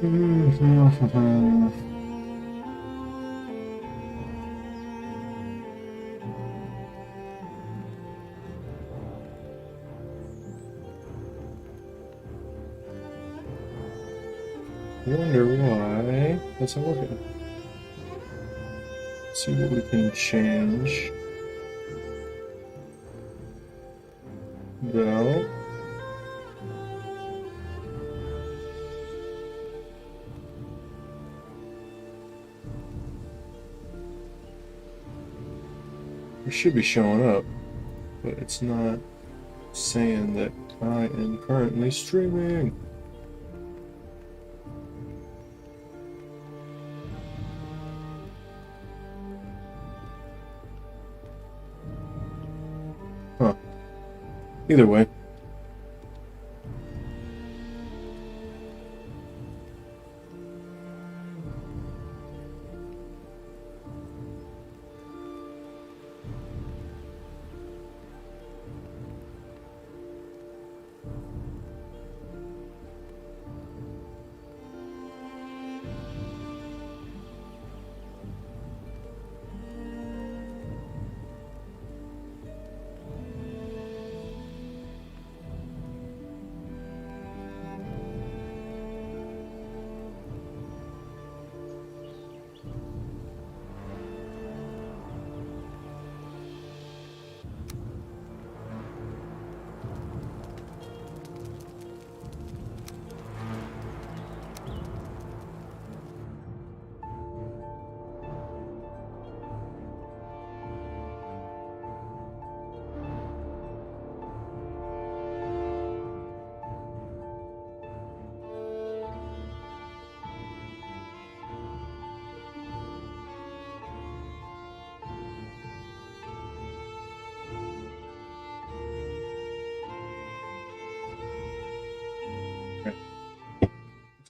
Wonder why that's not working. See what we can change. No. It should be showing up, but it's not saying that I am currently streaming. Huh. Either way.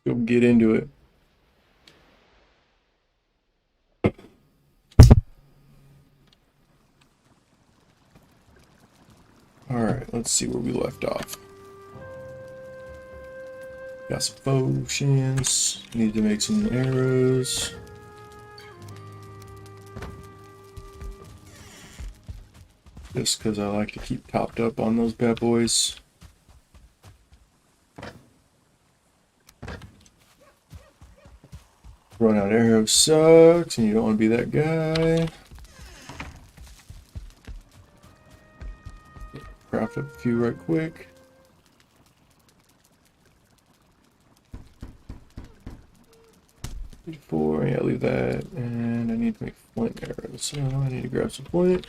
Let's go get into it. Alright, let's see where we left off. Got some potions. Need to make some arrows. Just because I like to keep topped up on those bad boys. Run out arrows sucks, and you don't want to be that guy. Craft up a few right quick. Four, yeah, leave that. And I need to make flint arrows, so I need to grab some flint.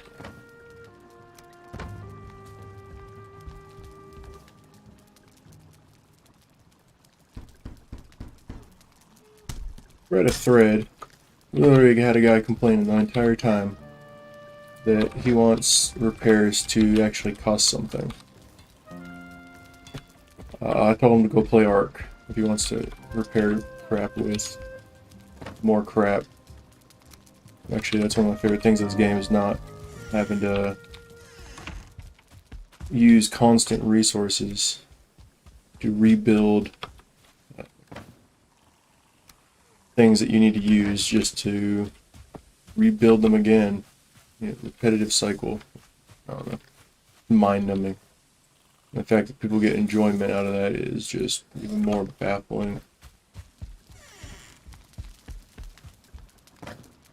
Read a thread. Literally had a guy complaining the entire time that he wants repairs to actually cost something. I told him to go play Ark if he wants to repair crap with more crap. Actually, that's one of my favorite things in this game, is not having to use constant resources to rebuild things that you need to use just to rebuild them again. Repetitive cycle. I don't know. Mind-numbing. The fact that people get enjoyment out of that is just even more baffling.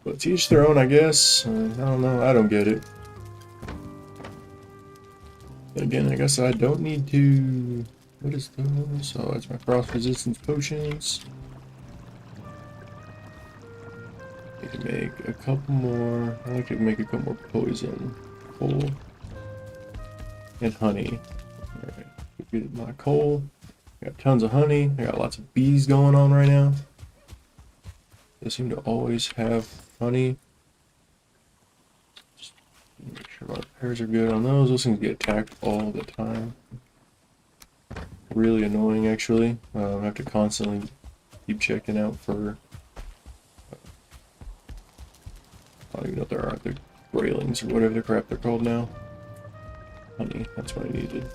But to each their own, I guess. I don't know. I don't get it. But again, I guess I don't need to... What is those? Oh, that's my frost resistance potions. I can make a couple more. I like to make a couple more poison. Coal. And honey. Alright. Get my coal. I got tons of honey. I got lots of bees going on right now. They seem to always have honey. Just make sure my repairs are good on those. Those things get attacked all the time. Really annoying, actually. I have to constantly keep checking out for... I don't even know if there are the railings or whatever the crap they're called now. Honey, that's what I needed.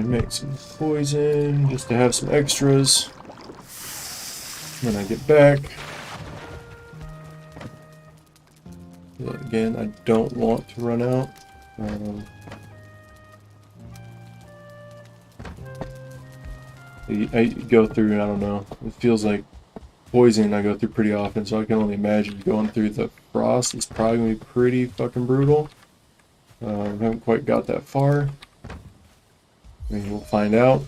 make some poison just to have some extras when I get back. But again, I don't want to run out. I go through, I don't know, it feels like poison I go through pretty often, so I can only imagine going through the frost is probably going to be pretty fucking brutal. Haven't quite got that far. I mean, we'll find out.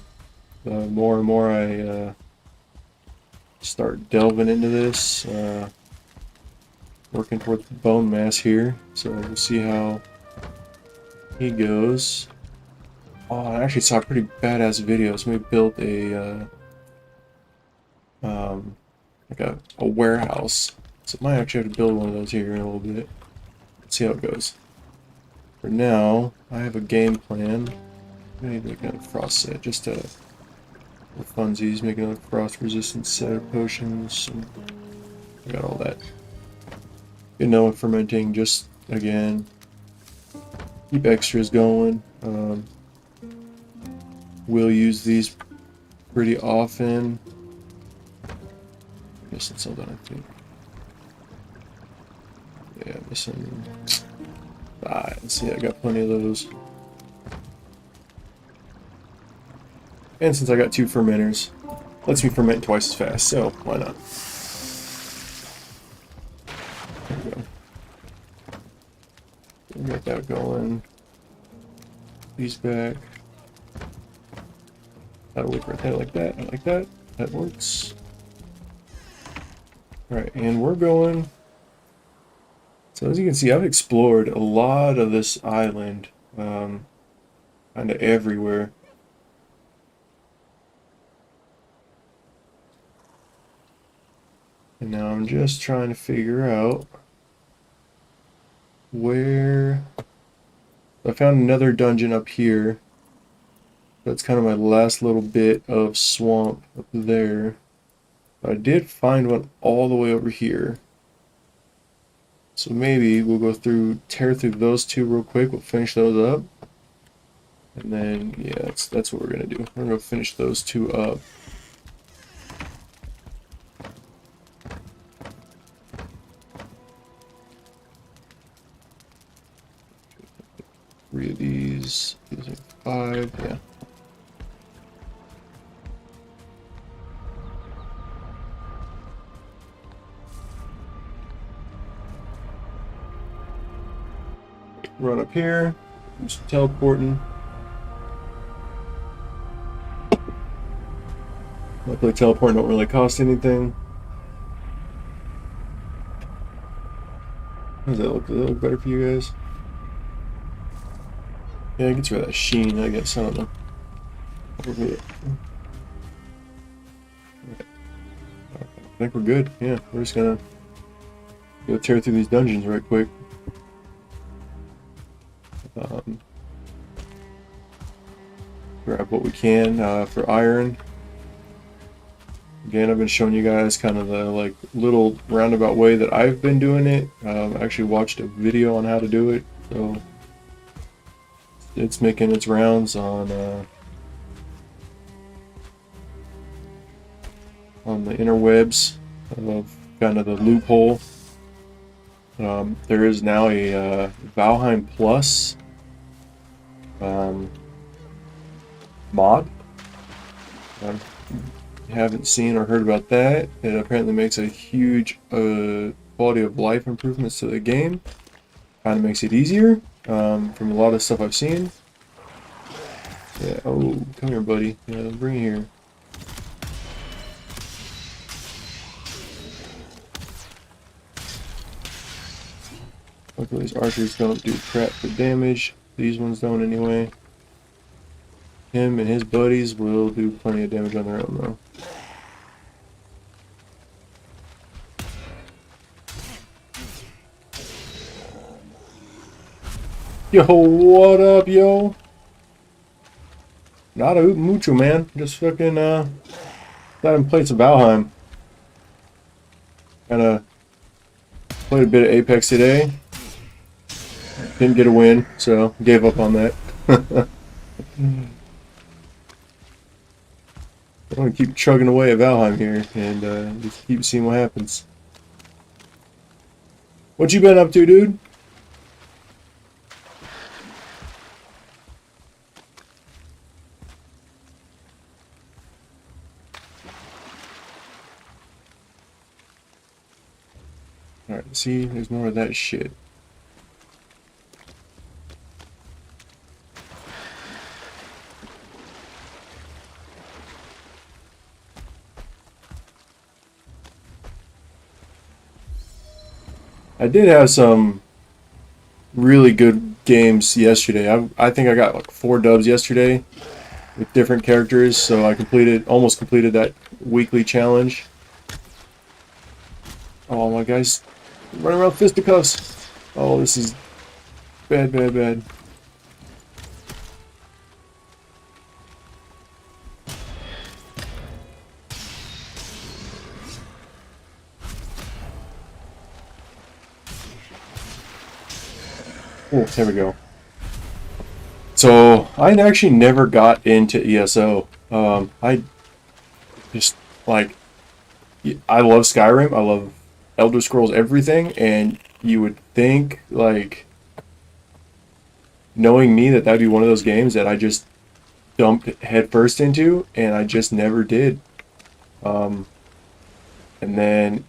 The more and more I start delving into this, working towards the Bonemass here, so we'll see how he goes. Oh, I actually saw a pretty badass video. Somebody built a like a warehouse. So I might actually have to build one of those here in a little bit. Let's see how it goes. For now, I have a game plan. I need to make another frost set just to for funsies. Make another frost resistant set of potions. And I got all that. You know, fermenting. Just again, keep extras going. We'll use these pretty often. Missing something, I think. Yeah, missing. See, I got plenty of those. And since I got 2 fermenters, lets me ferment twice as fast, so why not? There we go. We got that going. These back. That'll look right there like that. I like that. That works. Alright, and we're going. So as you can see, I've explored a lot of this island, kind of everywhere. And now I'm just trying to figure out where. I found another dungeon up here. That's kind of my last little bit of swamp up there. But I did find one all the way over here. So maybe we'll go through, tear through those 2 real quick. We'll finish those up. And then, yeah, that's what we're going to do. We're going to finish those 2 up. Three of these are 5, yeah. Run up here, do some teleporting. Luckily teleporting don't really cost anything. How does that look? Does that look better for you guys? Yeah, it gets rid of that sheen, I guess. I don't know. I think we're good. Yeah, we're just gonna go tear through these dungeons right quick. Grab what we can for iron. Again, I've been showing you guys kind of the like little roundabout way that I've been doing it. I actually watched a video on how to do it, so it's making its rounds on the interwebs of kind of the loophole. There is now a Valheim Plus mod. I haven't seen or heard about that. It apparently makes a huge quality of life improvements to the game. Kind of makes it easier from a lot of stuff I've seen. Yeah. Oh, come here, buddy. Yeah, bring it here. Luckily, these archers don't do crap for damage. These ones don't anyway. Him and his buddies will do plenty of damage on their own, though. Yo, what up, yo? Not a mucho, man. Just fucking, got him played some Valheim. Kinda played a bit of Apex today. Didn't get a win, so gave up on that. gonna keep chugging away at Valheim here and just keep seeing what happens. What you been up to, dude? Alright, see, there's more of that shit. I did have some really good games yesterday. I think I got like 4 dubs yesterday with different characters, so I almost completed that weekly challenge. Oh my guys, running around fisticuffs. Oh, this is bad, bad, bad. Oh, there we go. So I actually never got into ESO. I just like I love Skyrim. I love Elder Scrolls everything, and you would think like knowing me that that'd be one of those games that I just dumped headfirst into, and I just never did. Um, and then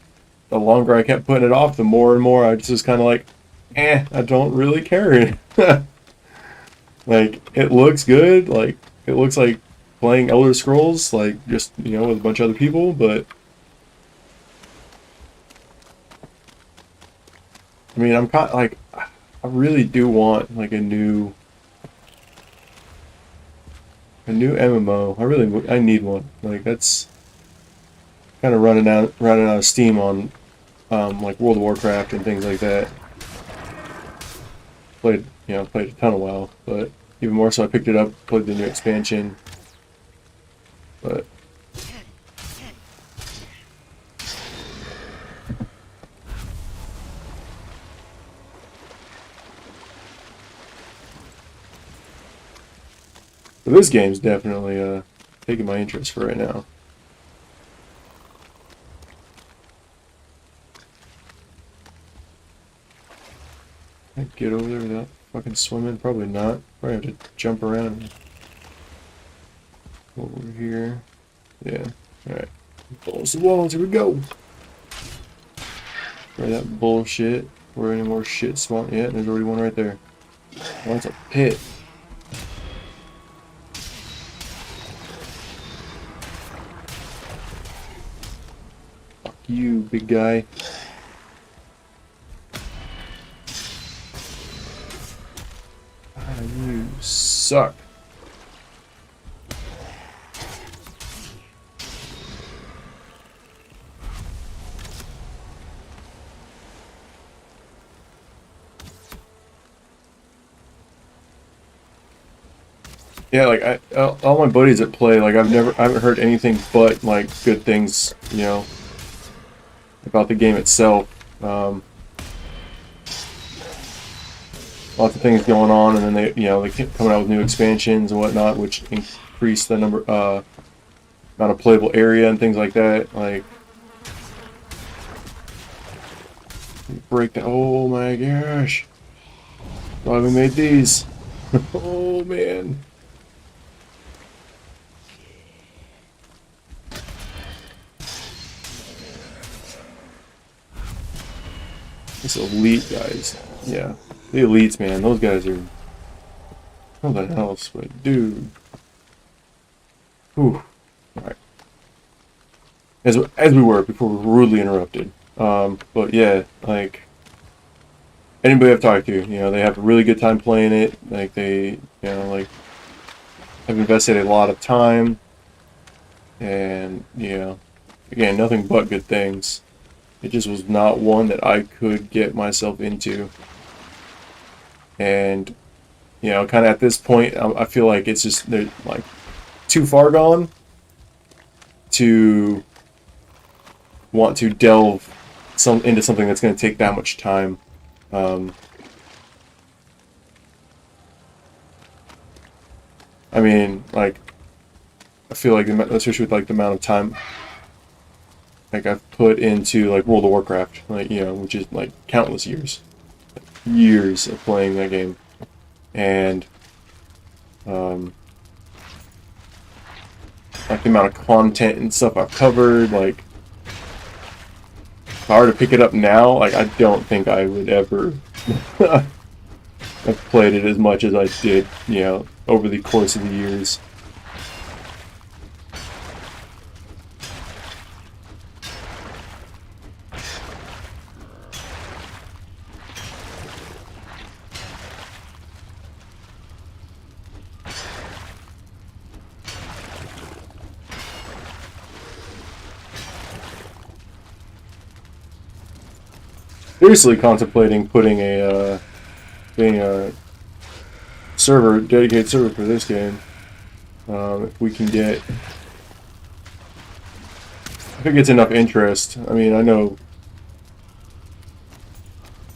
the longer I kept putting it off, the more and more I just was kind of like, I don't really care. Like, it looks good. Like, it looks like playing Elder Scrolls, like, just, with a bunch of other people, but I mean, I'm kind of like, I really do want, like, a new MMO. I need one. Like, that's kind of running out of steam on, like, World of Warcraft and things like that. Played a ton of WoW, but even more so I picked it up, played the new expansion, but this game's definitely taking my interest for right now. Can I get over there without fucking swimming? Probably not. Probably have to jump around. Over here. Yeah. Alright. Balls the walls, here we go! Try that bullshit. Where any more shit spawn? Yeah, there's already one right there. Oh, it's a pit. Fuck you, big guy. You suck. Yeah, like all my buddies that play, like I haven't heard anything but like good things, about the game itself. Lots of things going on, and then they keep coming out with new expansions and whatnot, which increase the amount of playable area and things like that. Like, break the. Oh my gosh! Why we made these? Oh man! This elite guys, yeah, the elites, man. Those guys are something else, but dude. Whew. Alright. As we were before we were rudely interrupted. But yeah, like anybody I've talked to, they have a really good time playing it. Like they, like have invested a lot of time, and again, nothing but good things. It just was not one that I could get myself into, and kind of at this point, I feel like it's just they're like too far gone to want to delve into something that's going to take that much time. I mean, like, I feel like, especially with like the amount of time like I've put into like World of Warcraft, like which is like countless years of playing that game, and um, like the amount of content and stuff I've covered. Like, if I were to pick it up now, like I don't think I would ever have played it as much as I did, over the course of the years. Seriously contemplating putting being a dedicated server for this game. If we can get, if it gets enough interest. I mean, I know,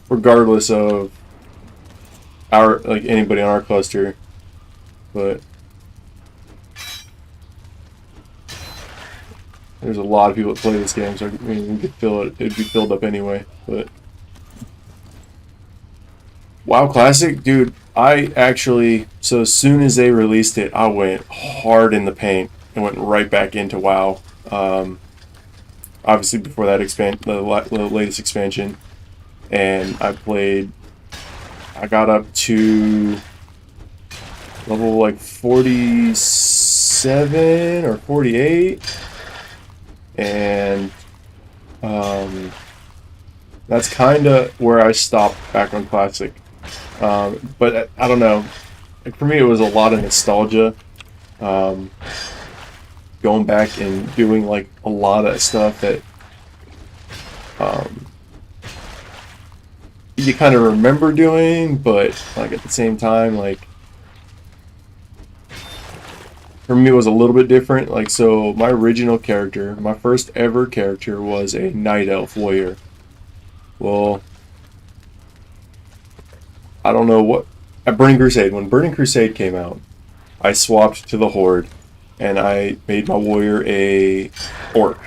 regardless of our like anybody on our cluster, but there's a lot of people that play this game, so I mean, we could fill it. It'd be filled up anyway, but. WoW Classic, dude, I actually, so as soon as they released it, I went hard in the paint and went right back into WoW. Obviously before that the latest expansion, and I got up to level like 47 or 48, and that's kind of where I stopped back on Classic. But I don't know. Like for me, it was a lot of nostalgia. Going back and doing like a lot of stuff that you kind of remember doing, but like at the same time, like for me, it was a little bit different. Like, so my original character, my first ever character, was a Night Elf warrior. Well, I don't know what, at Burning Crusade, when Burning Crusade came out, I swapped to the Horde, and I made my warrior a orc,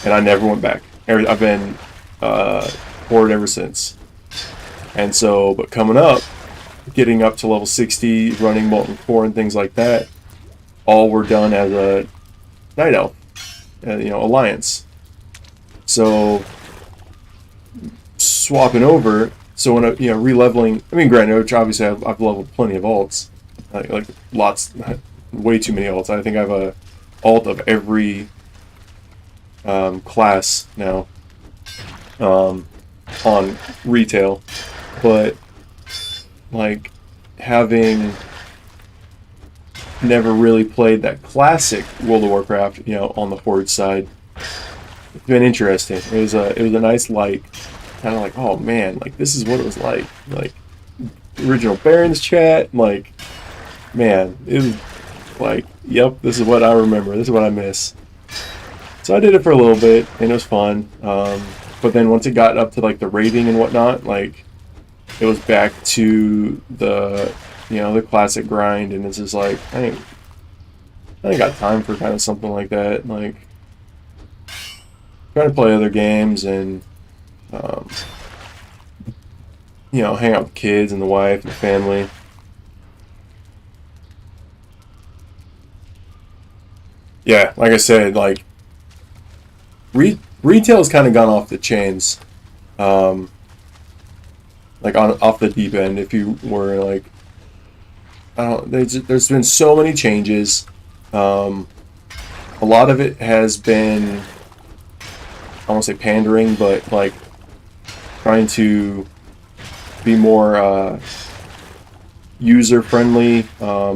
and I never went back. I've been Horde ever since. And so, but coming up, getting up to level 60, running Molten Core and things like that, all were done as a Night Elf, Alliance. So, swapping over. So when re-leveling, I mean, granted, obviously I've leveled plenty of alts, like lots, way too many alts. I think I have a alt of every class now on retail, but like having never really played that classic World of Warcraft, on the Horde side, it's been interesting. It was a nice light. Kind of like, oh man, like this is what it was like original Barons chat, like, man, it was like, yep, this is what I remember, this is what I miss. So I did it for a little bit, and it was fun, but then once it got up to like the raiding and whatnot, like, it was back to the, the classic grind, and it's just like, I ain't got time for kind of something like that, like, trying to play other games and hang out with kids and the wife and the family. Yeah, like I said, like retail's kind of gone off the chains, like off the deep end. If you were like, I don't, there's been so many changes. A lot of it has been, I won't say pandering, but like trying to be more user friendly, a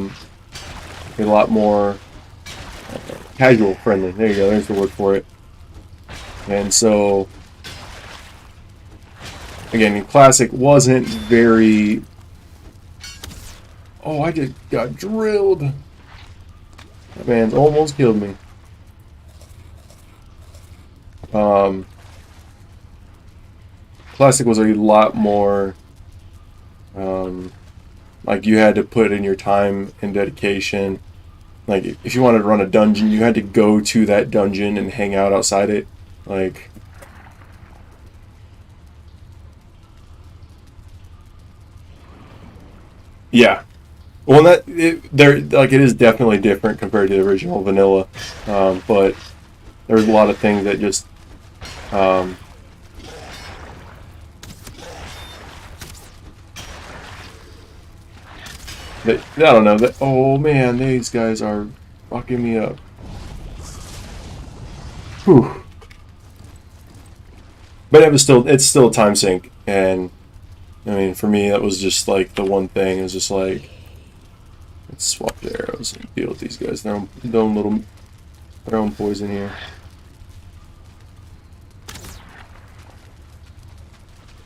lot more casual friendly. There you go, there's the word for it. And so, again, Classic wasn't very... Oh, I just got drilled. That man's almost killed me. Classic was a lot more... like you had to put in your time and dedication like if you wanted to run a dungeon, you had to go to that dungeon and hang out outside it. Like, yeah. Well, it is definitely different compared to the original vanilla, but there's a lot of things that just um, that I don't know. That oh man, these guys are fucking me up. Whew. But it's still a time sink, and I mean for me that was just like the one thing is just like let's swap the arrows and deal with these guys. Their own poison here.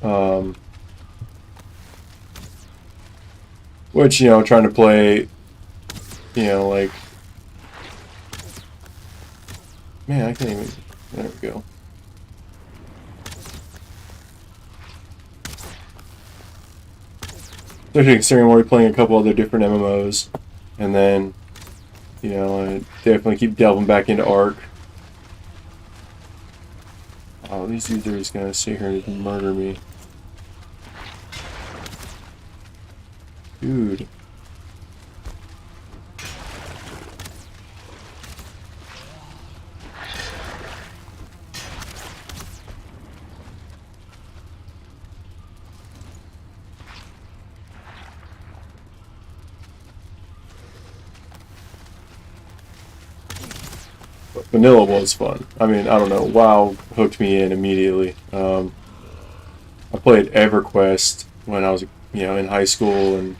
Um, which trying to play, like man, I can't even. There we go. Especially considering we're playing a couple other different MMOs, and then, I definitely keep delving back into Ark. Oh, these dudes are just gonna sit here and murder me. Dude. Vanilla was fun. I mean, I don't know. WoW hooked me in immediately. I played EverQuest when I was, in high school and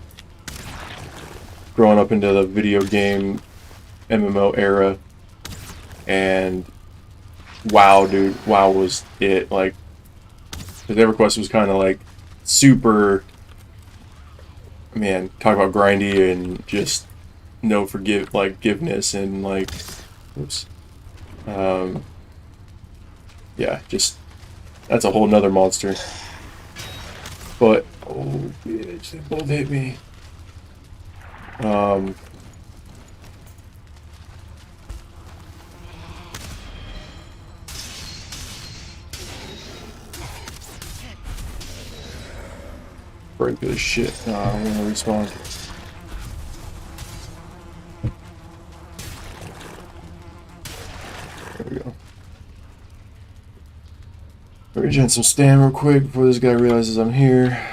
growing up into the video game MMO era. And WoW, dude, WoW was it. Like, because EverQuest was kind of like super, man, talk about grindy and just no forgiveness and like, oops. Yeah, just that's a whole nother monster. But oh bitch, they both hit me. Break this shit. I'm gonna respawn. There we go. Regen some stam real quick before this guy realizes I'm here.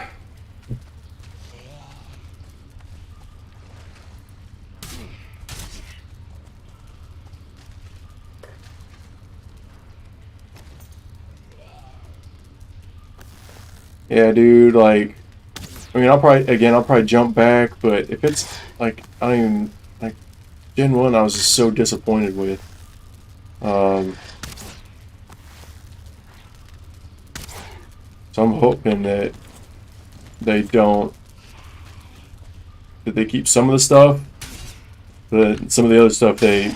Yeah, dude, like, I mean, I'll probably jump back, but if it's, like, I don't even, like, Gen 1 I was just so disappointed with. So I'm hoping that they keep some of the stuff, but some of the other stuff they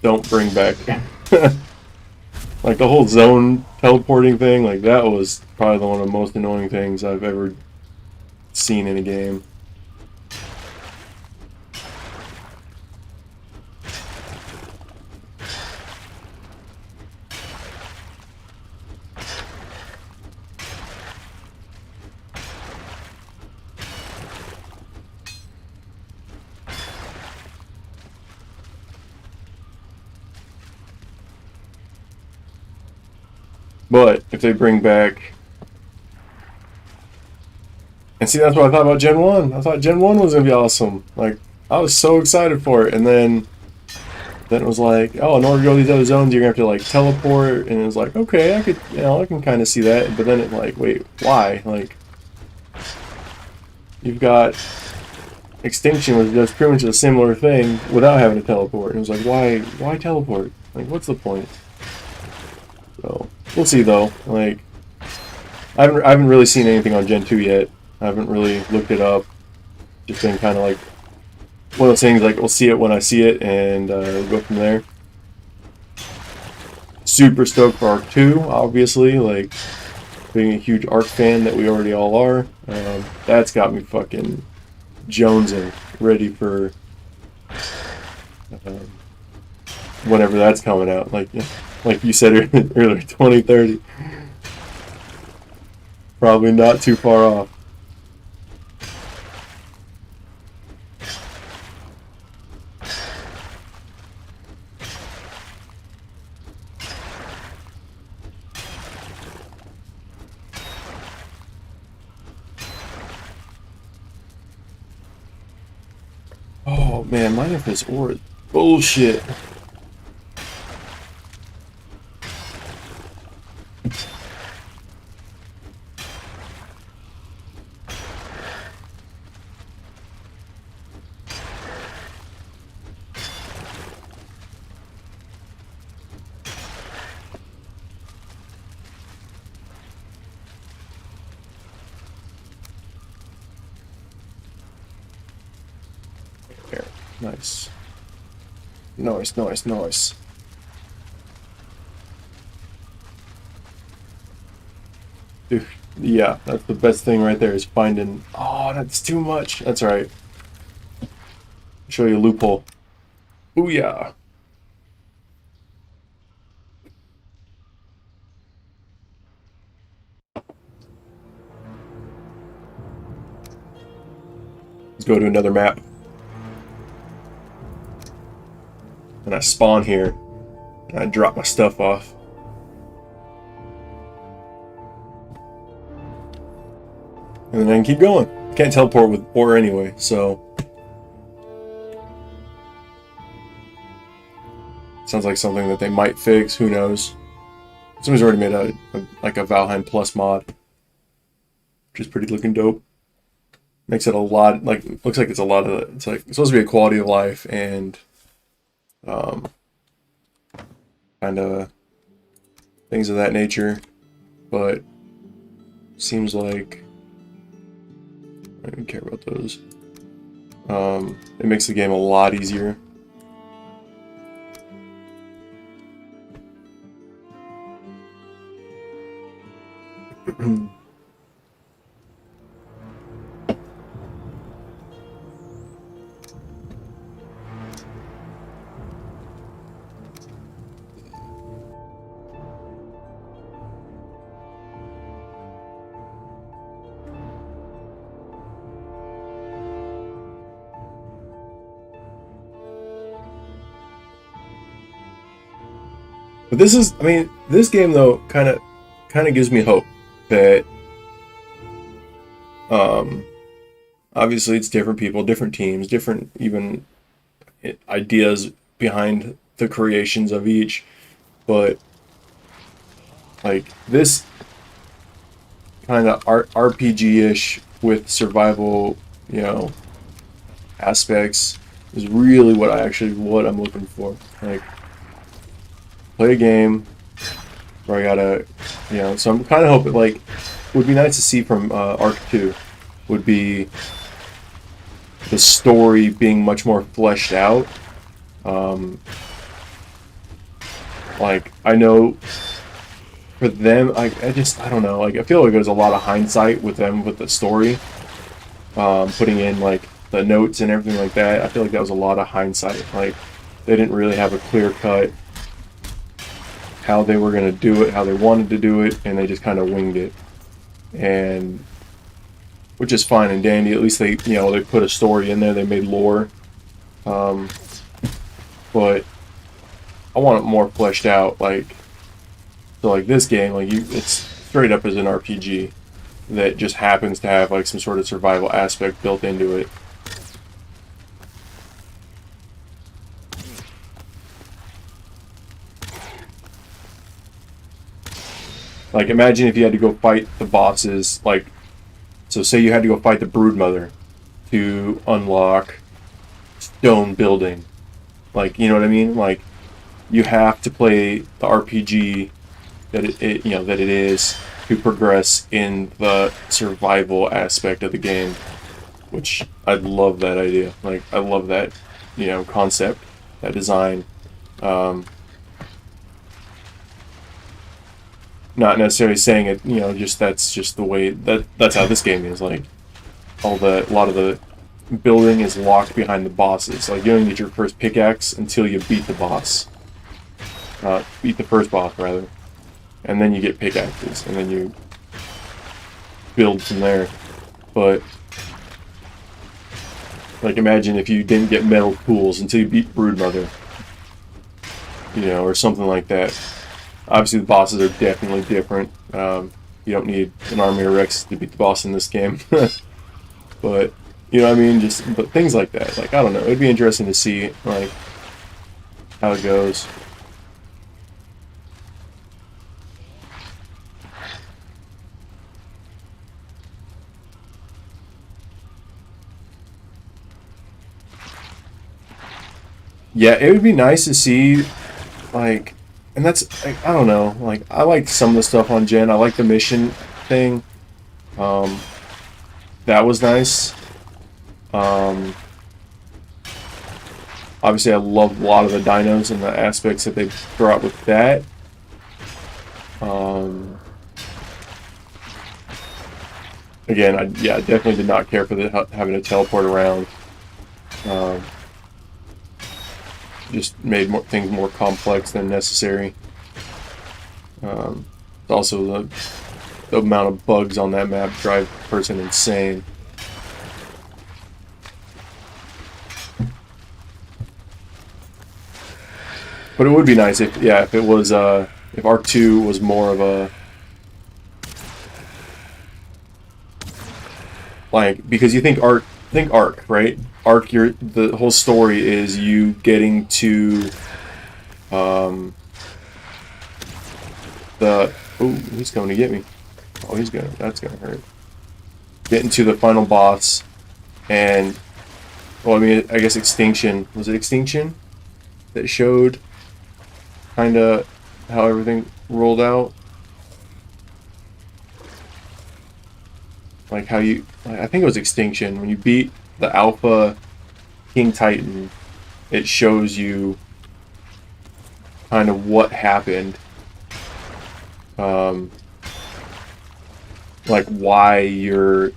don't bring back. Like the whole zone teleporting thing, like that was probably one of the most annoying things I've ever seen in a game. But if they bring back, and see, that's what I thought about Gen 1. I thought Gen 1 was gonna be awesome. Like, I was so excited for it, and then it was like, oh, in order to go to these other zones, you're gonna have to like teleport, and it was like, okay, I can kind of see that, but then it like, wait, why? Like, you've got Extinction, which does pretty much a similar thing without having to teleport. And it was like, why teleport? Like, what's the point? So we'll see though. Like, I haven't really seen anything on Gen 2 yet. I haven't really looked it up. Just been kind of like one of those things, like we'll see it when I see it, and we'll go from there. Super stoked for Arc 2, obviously. Like, being a huge Arc fan that we already all are. That's got me fucking jonesing, ready for um, whenever that's coming out. Like you said earlier, 2030. Probably not too far off. Oh man, Minecraft's ore is bullshit. There, nice. Nice, nice, nice. Dude, yeah, that's the best thing right there is finding. Oh, that's too much. That's all right. Show you a loophole. Booyah. Let's go to another map. And I spawn here. And I drop my stuff off. And then I can keep going. Can't teleport with ore anyway, so. Sounds like something that they might fix, who knows. Somebody's already made a Valheim Plus mod. Which is pretty looking dope. Makes it a lot, like, looks like it's a lot of, it's like, it's supposed to be a quality of life and, kind of things of that nature, but seems like, I don't even care about those. It makes the game a lot easier. But this is, I mean, this game though kind of gives me hope that, obviously it's different people, different teams, different even ideas behind the creations of each, but like this kind of RPG-ish with survival, you know, aspects is really what I'm looking for. Like, play a game where I gotta, you know, so I'm kind of hoping, like, would be nice to see from Arc 2 would be the story being much more fleshed out. Like, I know for them, I don't know, like, I feel like there's a lot of hindsight with them with the story, putting in, like, the notes and everything like that. I feel like that was a lot of hindsight. Like, they didn't really have a clear cut how they were going to do it, how they wanted to do it, and they just kind of winged it. And which is fine and dandy. At least they, you know, they put a story in there. They made lore. But I want it more fleshed out. Like, so like this game, like it's straight up as an RPG that just happens to have like some sort of survival aspect built into it. Like, imagine if you had to go fight the bosses, like, so say you had to go fight the Broodmother to unlock stone building. Like, you know what I mean? Like, you have to play the RPG that it you know, that it is to progress in the survival aspect of the game. Which, I love that idea. Like, I love that, you know, concept, that design. Not necessarily saying it, you know, just that's just the way that's how this game is. Like a lot of the building is locked behind the bosses. Like, you don't get your first pickaxe until you beat the boss. Beat the first boss, rather. And then you get pickaxes, and then you build from there. But, like, imagine if you didn't get metal tools until you beat Broodmother. You know, or something like that. Obviously, the bosses are definitely different. You don't need an army of Rex to beat the boss in this game. But, you know what I mean? But things like that. Like, I don't know. It'd be interesting to see, like, how it goes. Yeah, it would be nice to see, like, and that's, like, I don't know, like, I like some of the stuff on Gen. I like the mission thing. That was nice. Obviously, I love a lot of the dinos and the aspects that they brought with that. Again, I definitely did not care for having to teleport around. Just made things more complex than necessary. Also, the amount of bugs on that map drive a person insane. But it would be nice if it was if Arc 2 was more of a, like, because you think Arc, right? Arc, the whole story is you getting to he's coming to get me. Oh, that's gonna hurt. Getting to the final boss, and, well, I mean, I guess Extinction, was it Extinction that showed kind of how everything rolled out? Like, I think it was Extinction, when you beat the Alpha King Titan, it shows you kind of what happened. Like, why you're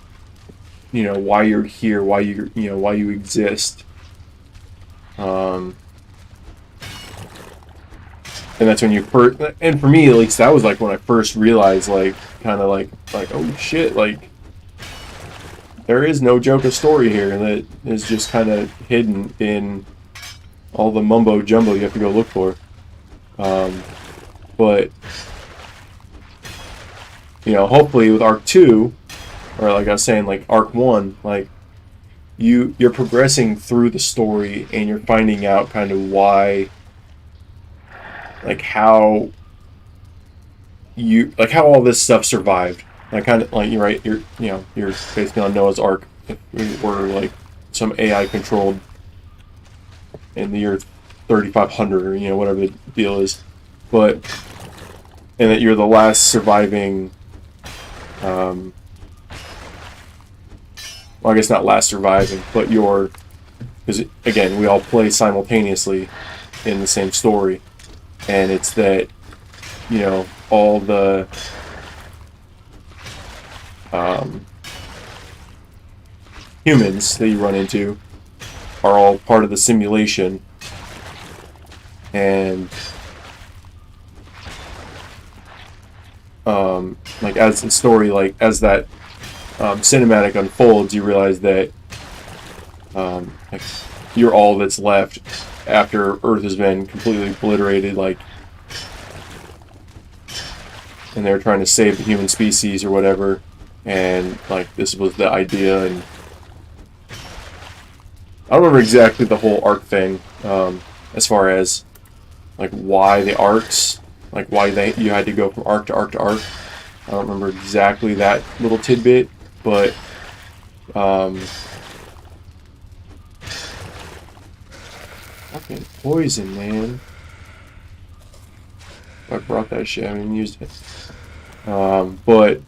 here, why you exist. And that's when you first, and for me at least, that was like when I first realized, like, kind of like, oh shit, like, there is no Joker story here that is just kind of hidden in all the mumbo jumbo you have to go look for. But, you know, hopefully with Arc 2, or like I was saying, like Arc 1, like, you're progressing through the story and you're finding out kind of why, like, how all this stuff survived. Like, kind of like, you're right, you're basically on Noah's Ark. If we were like some AI controlled in the year 3500, or whatever the deal is, and that you're the last surviving. Well, I guess not last surviving, but because again, we all play simultaneously in the same story, and it's that, all the humans that you run into are all part of the simulation, and like, as the story, like, as that cinematic unfolds, you realize that like, you're all that's left after Earth has been completely obliterated, like, and they're trying to save the human species or whatever, and like, this was the idea. And I don't remember exactly the whole arc thing, as far as like why the arcs, like why you had to go from arc to arc to arc. I don't remember exactly that little tidbit, but fucking poison, man. I brought that shit, I haven't even used it. But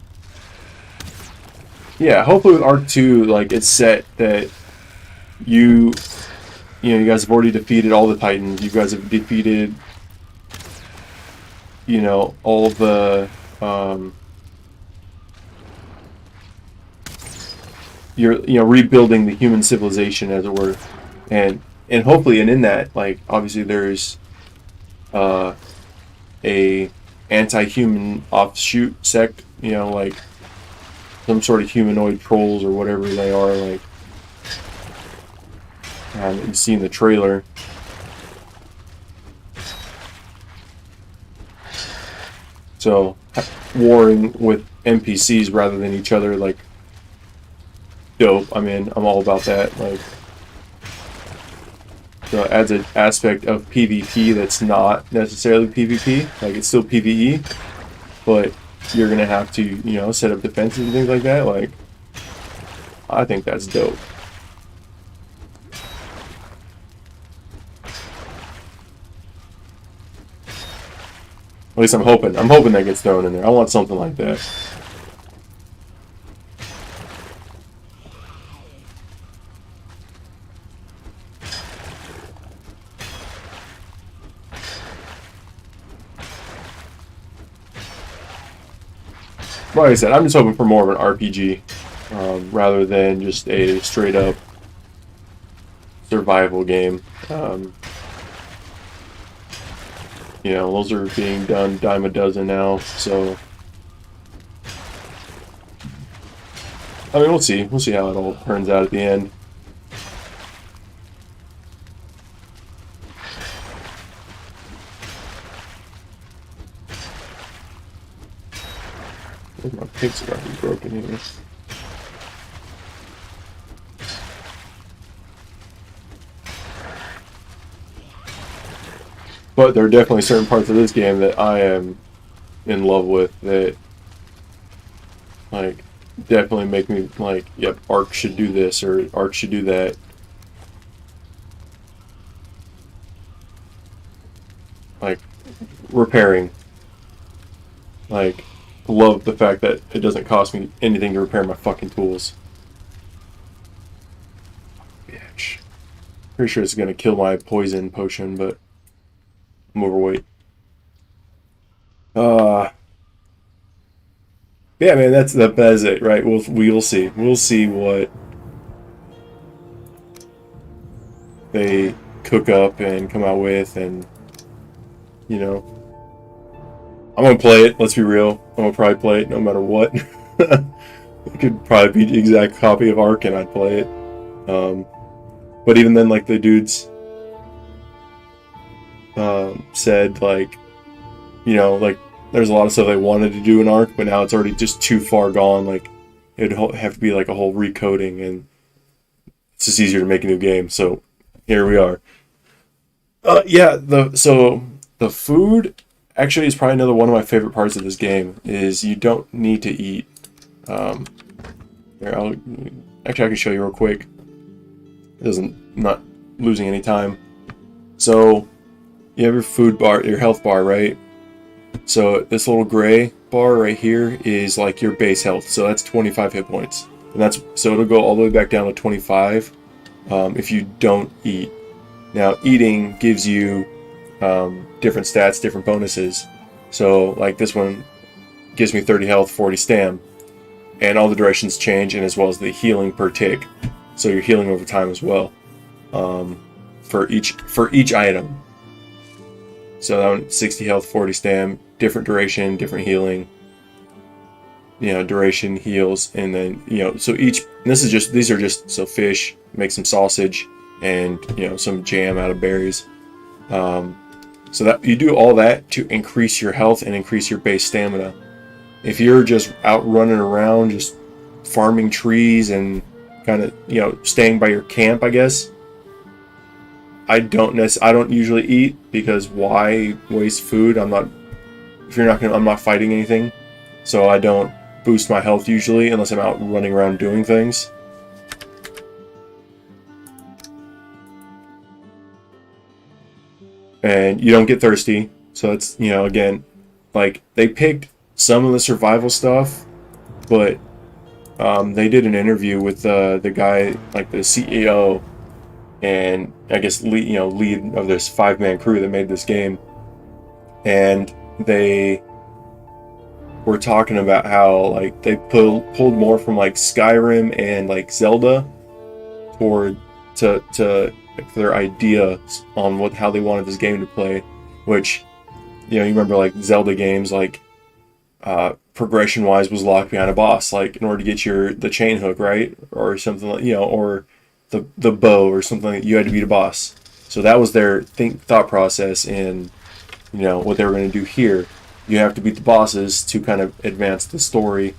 yeah, hopefully with Arc 2, like, it's set that you guys have already defeated all the Titans. You guys have defeated, all the you're rebuilding the human civilization, as it were, and hopefully, and in that, like, obviously there's a anti-human offshoot sect, like some sort of humanoid trolls or whatever they are, like you see in the trailer. So warring with NPCs rather than each other, like, dope. I mean, I'm all about that. Like, so it adds an aspect of PvP that's not necessarily PvP. Like, it's still PvE, but you're gonna have to, set up defenses and things like that. Like, I think that's dope. At least I'm hoping. I'm hoping that gets thrown in there. I want something like that. Like I said, I'm just hoping for more of an RPG rather than just a straight up survival game. Those are being done dime a dozen now, so I mean, we'll see. We'll see how it all turns out at the end. My pig's about to be broken here. But there are definitely certain parts of this game that I am in love with that, like, definitely make me like, yep, Ark should do this or Ark should do that. Like, repairing. Like, love the fact that it doesn't cost me anything to repair my fucking tools. Bitch. Pretty sure it's gonna kill my poison potion, but I'm overweight. Yeah, man, that's it, right? We'll see. We'll see what they cook up and come out with, and I'm gonna play it. Let's be real. I'm gonna probably play it no matter what. It could probably be the exact copy of Ark, and I'd play it. But even then, like, the dudes said, like, like, there's a lot of stuff they wanted to do in Ark, but now it's already just too far gone. Like, it'd have to be like a whole recoding, and it's just easier to make a new game. So here we are. Yeah. The food actually is probably another one of my favorite parts of this game. Is you don't need to eat. Here, I can show you real quick. Not losing any time. So you have your food bar, your health bar, right? So this little gray bar right here is like your base health. So that's 25 hit points, and so it'll go all the way back down to 25 if you don't eat. Now, eating gives you different stats, different bonuses. So like this one gives me 30 health, 40 stam, and all the durations change, and as well as the healing per tick. So you're healing over time as well for each item. So that one, 60 health, 40 stam, different duration, different healing. Duration, heals, and then so these are just so fish, make some sausage, and some jam out of berries. So that you do all that to increase your health and increase your base stamina. If you're just out running around, just farming trees and kind of staying by your camp, I guess. I don't usually eat, because why waste food? I'm not fighting anything, so I don't boost my health usually unless I'm out running around doing things. And you don't get thirsty, so that's again, like, they picked some of the survival stuff, but they did an interview with the guy, like the CEO, and I guess lead of this 5-man crew that made this game, and they were talking about how like they pulled more from like Skyrim and like Zelda toward to like, their idea on how they wanted this game to play, which you remember like Zelda games like progression wise was locked behind a boss, like in order to get the chain hook right or something like or the bow or something like you had to beat a boss. So that was their thought process in what they were going to do here. You have to beat the bosses to kind of advance the story,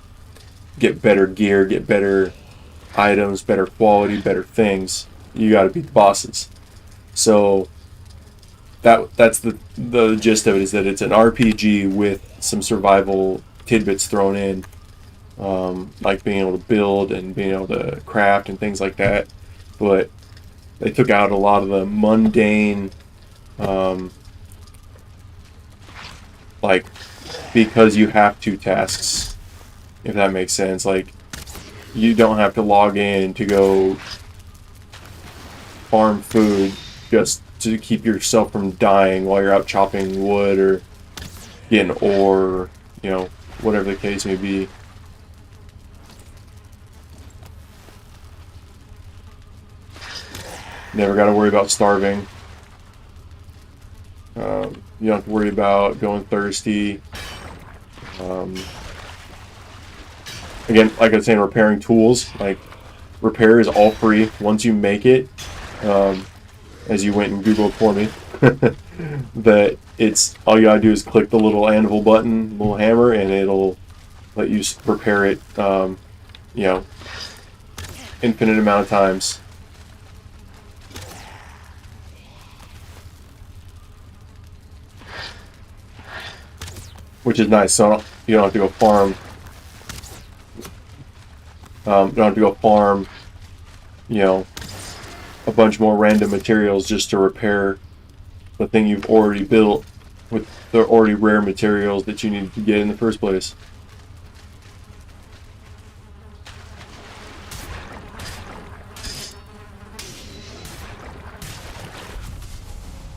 get better gear, get better items, better quality, better things. You got to beat the bosses. So that's the gist of it, is that it's an RPG with some survival tidbits thrown in, like being able to build and being able to craft and things like that. But they took out a lot of the mundane, like because you have to tasks, if that makes sense. Like you don't have to log in to go farm food just to keep yourself from dying while you're out chopping wood or getting ore, whatever the case may be. Never got to worry about starving. You don't have to worry about going thirsty. Again, like I was saying, repairing tools, like repair is all free once you make it. As you went and Googled for me, that it's all you gotta do is click the little anvil button, little hammer, and it'll let you repair it, infinite amount of times. Which is nice, so you don't have to go farm. You don't have to go farm, a bunch more random materials just to repair the thing you've already built with the already rare materials that you need to get in the first place.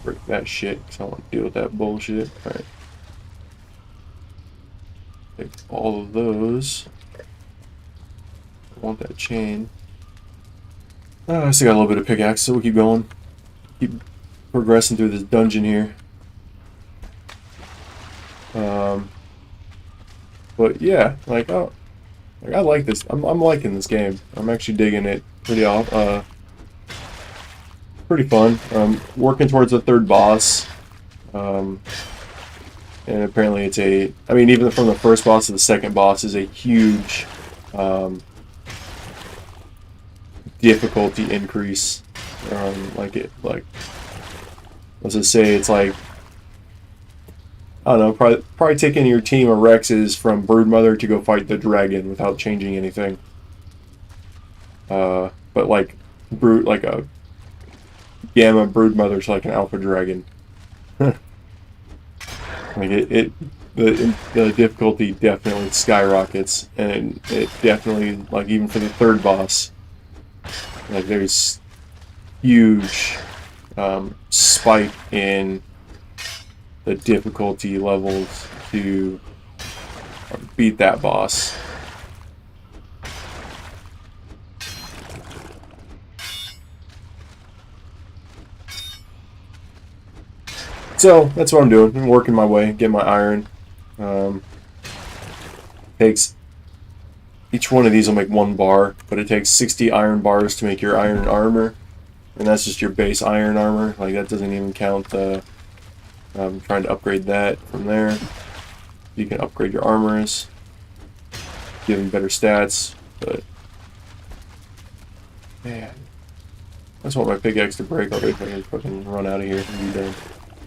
Break that shit, because I don't want to deal with that bullshit. Alright. Take all of those. I want that chain. I still got a little bit of pickaxe, so we'll keep going. Keep progressing through this dungeon here. But yeah, like I like this. I'm liking this game. I'm actually digging it pretty fun. Working towards the third boss. And apparently it's even from the first boss to the second boss is a huge difficulty increase. Let's just say it's like, I don't know, probably taking your team of Rexes from Broodmother to go fight the dragon without changing anything. But like a Gamma Broodmother's like an Alpha Dragon. Like the difficulty definitely skyrockets, and it definitely, like, even for the third boss, like there's huge spike in the difficulty levels to beat that boss. So that's what I'm doing. I'm working my way, getting my iron. Takes each one of these will make 1 bar, but it takes 60 iron bars to make your iron armor, and that's just your base iron armor. Like, that doesn't even count the trying to upgrade that from there. You can upgrade your armors, give them better stats, but man, I just want my pickaxe to break already so I can fucking run out of here and be done.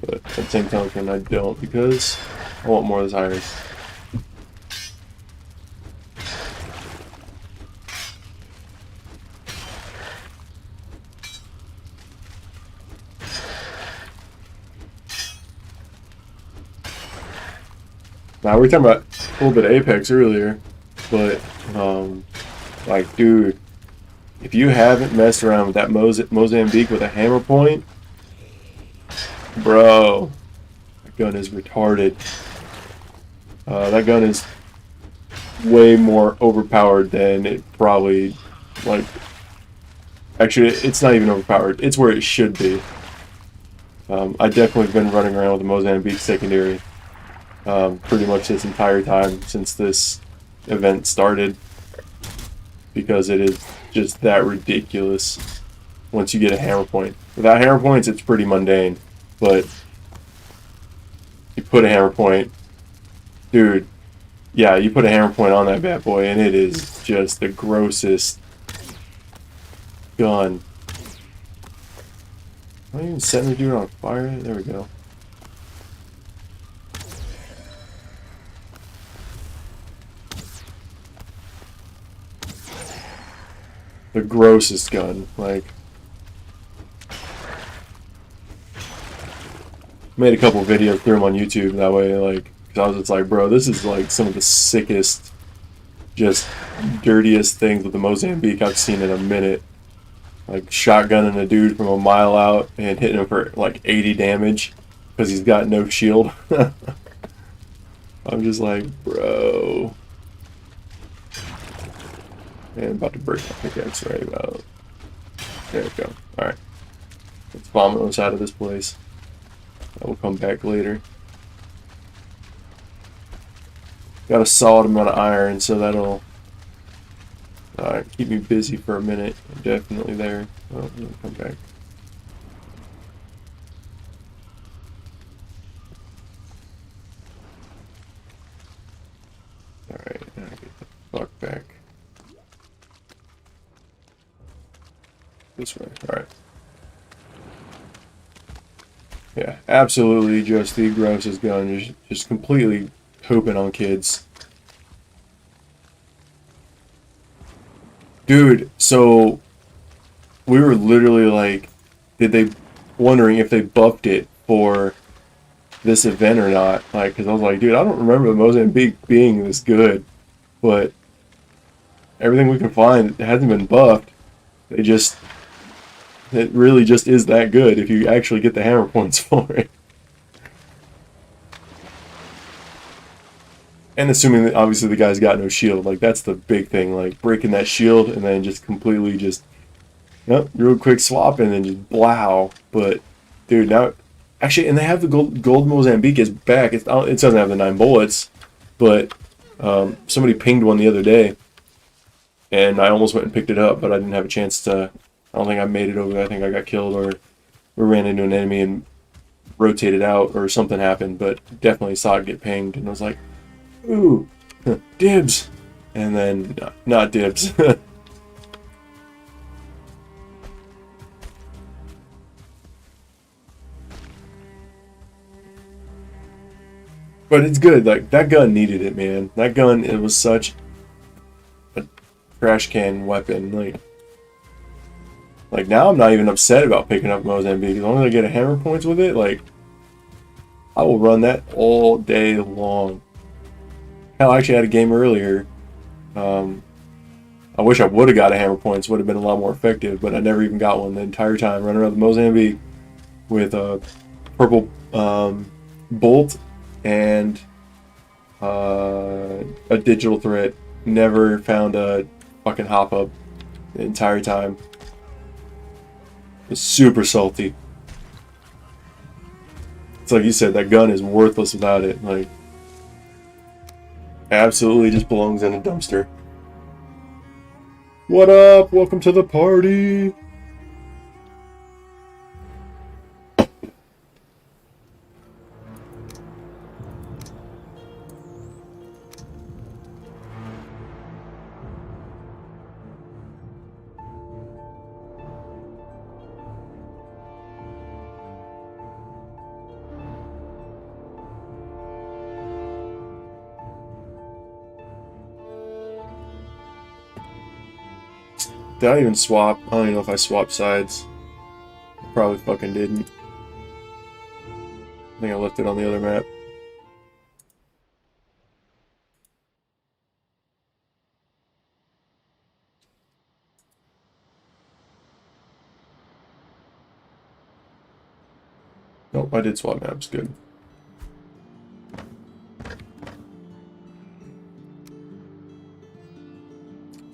But at the same time, I don't, because I want more of this iron. Now, we were talking about a little bit of Apex earlier, but, like, dude, if you haven't messed around with that Mozambique with a hammer point, bro, that gun is retarded. That gun is way more overpowered than it probably, like, actually, it's not even overpowered. It's where it should be. I definitely been running around with the Mozambique secondary pretty much this entire time since this event started, because it is just that ridiculous once you get a hammer point. Without hammer points, it's pretty mundane, but you put a hammer point, dude, yeah, you put a hammer point on that bad boy, and it is just the grossest gun. Am I even setting the dude on fire? There we go. The grossest gun, like. Made a couple videos through them on YouTube that way, like, cause I was just like, bro, this is like some of the sickest, just dirtiest things with the Mozambique I've seen in a minute. Like shotgunning a dude from a mile out and hitting him for like 80 damage because he's got no shield. I'm just like, bro. Man, I'm about to break my pickaxe right about. There we go. Alright. Let's vomit us out of this place. I will come back later. Got a solid amount of iron, so that'll keep me busy for a minute. I'm definitely there. Oh, I'm gonna come back. Alright, now get the fuck back. This way. Alright. Yeah, absolutely just the grossest gun. Just completely pooping on kids. Dude, so we were literally like, wondering if they buffed it for this event or not. Like, because I was like, dude, I don't remember the Mozambique being this good, but everything we can find, it hasn't been buffed. It really just is that good if you actually get the hammer points for it. And assuming that obviously the guy's got no shield, like that's the big thing, like breaking that shield and then just completely just, yep, real quick swap and then just blow. But dude, now actually, and they have the gold Mozambique is back. It doesn't have the 9 bullets, but somebody pinged one the other day, and I almost went and picked it up, but I didn't have a chance to. I don't think I made it over. I think I got killed or we ran into an enemy and rotated out or something happened. But definitely saw it get pinged, and I was like, ooh, dibs, and then not dibs. But it's good. Like that gun needed it, man. That gun, it was such a trash can weapon. Like now, I'm not even upset about picking up Mozambique. As long as I get a hammer points with it, like I will run that all day long. Hell, I actually had a game earlier. I wish I would have got a hammer points. Would have been a lot more effective, but I never even got one the entire time. Running around the Mozambique with a purple bolt and a digital threat. Never found a fucking hop up the entire time. It's super salty. It's like you said, that gun is worthless without it. Like, absolutely just belongs in a dumpster. What up? Welcome to the party. Did I even swap? I don't even know if I swapped sides. Probably fucking didn't. I think I left it on the other map. Nope, I did swap maps. Good.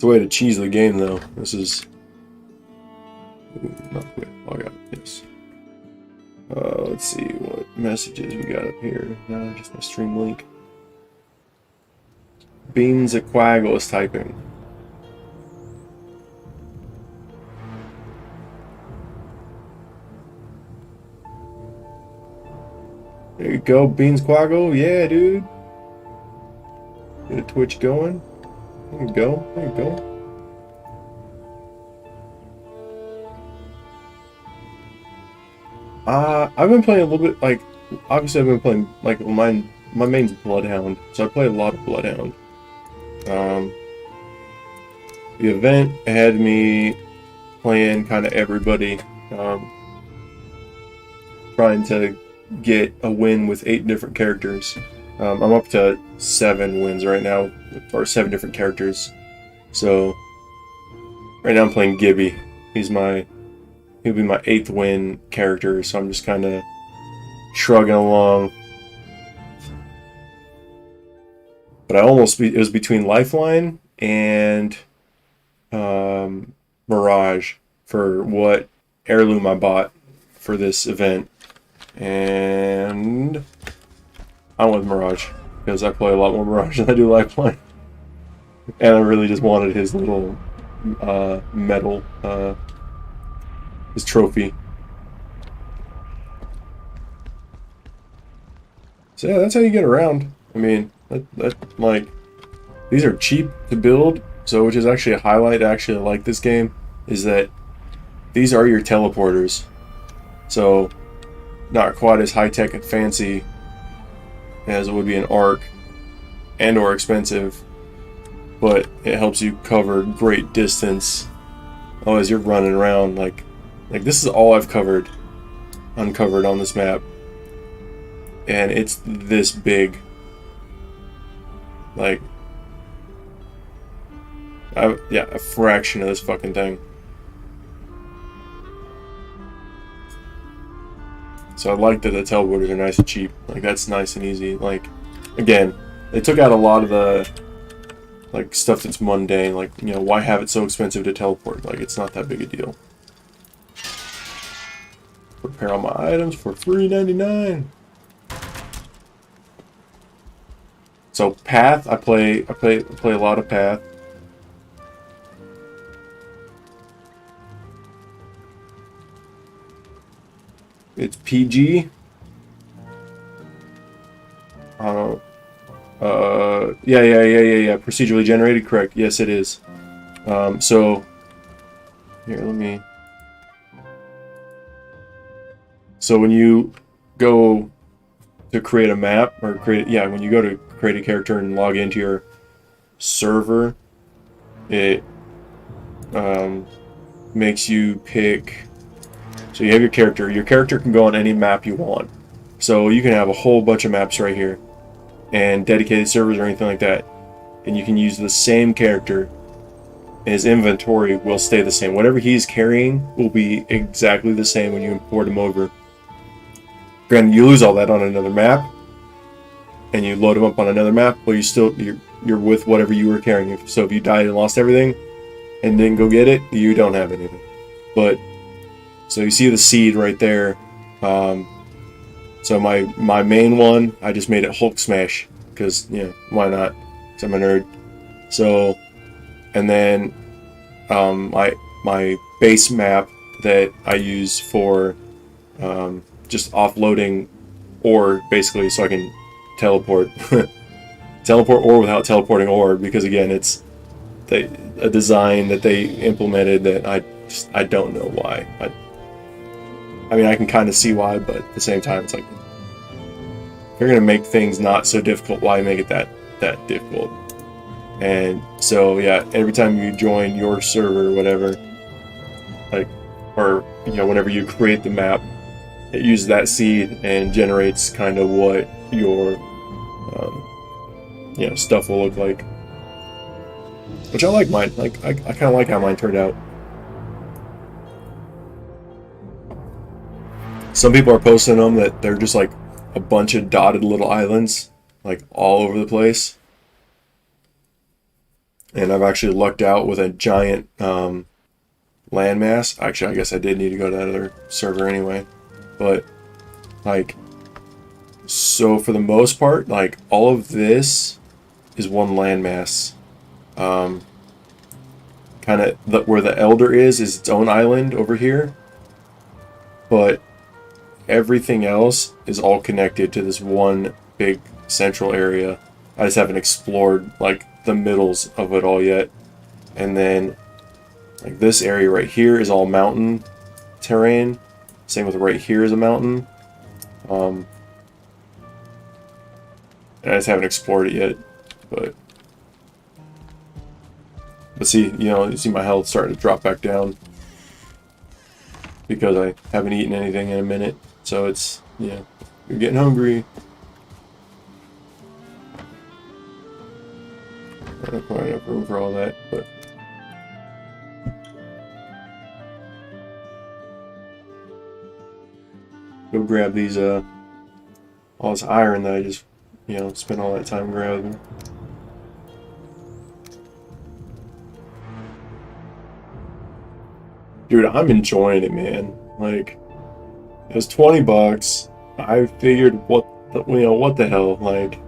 way to cheese the game, though. This is... Ooh, not quit. Oh, I got it. Yes. Let's see what messages we got up here. No, just my stream link. Beans a Quaggle is typing. There you go, Beans Quaggle. Yeah, dude. Get a Twitch going. There you go. There you go. I've been playing a little bit, like, obviously I've been playing, like, my main's Bloodhound, so I play a lot of Bloodhound. The event had me playing kind of everybody, trying to get a win with 8 different characters. I'm up to 7 wins right now, or 7 different characters. So, right now I'm playing Gibby. He'll be my 8th win character, so I'm just kind of shrugging along. But it was between Lifeline and Mirage for what heirloom I bought for this event. And I went with Mirage, because I play a lot more Mirage than I do Lifeline. And I really just wanted his little medal, his trophy. So yeah, that's how you get around. I mean, like, these are cheap to build, so which is actually a highlight. I actually like this game, is that these are your teleporters. So, not quite as high-tech and fancy as it would be an Arc, and or expensive, but it helps you cover great distance. Oh, as you're running around, like this is all I've uncovered on this map, and it's this big. Like, yeah, a fraction of this fucking thing. So I like that the teleporters are nice and cheap. Like, that's nice and easy. Like, again, they took out a lot of the, like, stuff that's mundane. Like, you know, why have it so expensive to teleport? Like, it's not that big a deal. Prepare all my items for $3.99. So Path, I play a lot of Path. It's PG. Yeah. Procedurally generated, correct? Yes, it is. So here, let me. So when you go to create a map, or when you go to create a character and log into your server, it makes you pick. So you have your character. Your character can go on any map you want. So you can have a whole bunch of maps right here, and dedicated servers or anything like that, and you can use the same character. And his inventory will stay the same. Whatever he's carrying will be exactly the same when you import him over. Granted, you lose all that on another map, and you load him up on another map, but you're with whatever you were carrying. So if you died and lost everything, and didn't go get it, you don't have anything. But so you see the seed right there. So my main one, I just made it Hulk Smash, because, you know, why not? Because I'm a nerd. So, and then my base map that I use for just offloading ore, basically, so I can teleport. Teleport ore without teleporting ore, because again, it's a design that they implemented that I don't know why. I mean, I can kind of see why, but at the same time, it's like, if you're gonna make things not so difficult, why make it that difficult? And so yeah, every time you join your server or whatever, like, or, you know, whenever you create the map, it uses that seed and generates kind of what your you know, stuff will look like. Which I like mine. Like, I kind of like how mine turned out. Some people are posting them that they're just like a bunch of dotted little islands, like all over the place. And I've actually lucked out with a giant landmass. Actually, I guess I did need to go to that other server anyway. But, like, so for the most part, like, all of this is one landmass. Kind of where the Elder is its own island over here. But everything else is all connected to this one big central area. I just haven't explored, like, the middles of it all yet. And then, like, this area right here is all mountain terrain. Same with right here is a mountain. And I just haven't explored it yet. But see, you see my health starting to drop back down. Because I haven't eaten anything in a minute. So it's, you're getting hungry. I don't quite have room for all that, but... Go grab these, all this iron that I just, spent all that time grabbing. Dude, I'm enjoying it, man. Like, it was 20 bucks. I figured, what the hell, like,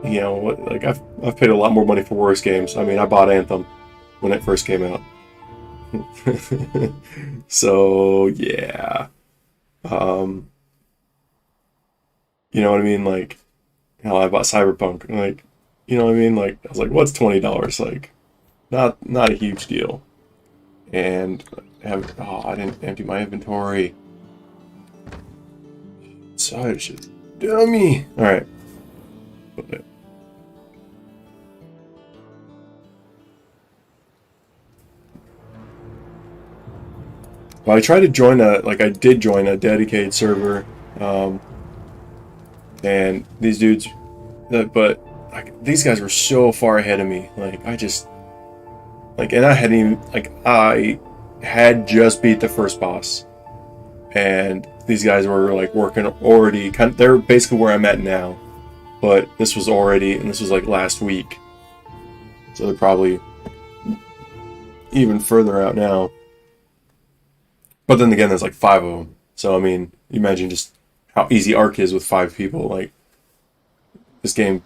like, I've paid a lot more money for worse games. I mean, I bought Anthem when it first came out. So, yeah. You know what I mean? Like, hell, I bought Cyberpunk. Like, you know what I mean? Like, I was like, what's $20? Like, not a huge deal. And I didn't empty my inventory. Such a dummy. All right. Well, I tried to join I did join a dedicated server, and these dudes, but like, these guys were so far ahead of me. Like, and I hadn't even, I had just beat the first boss, and these guys were like working already. They're basically where I'm at now, but this was like last week, so they're probably even further out now. But then again, there's like 5 of them. So, I mean, you imagine just how easy Ark is with 5 people. Like, this game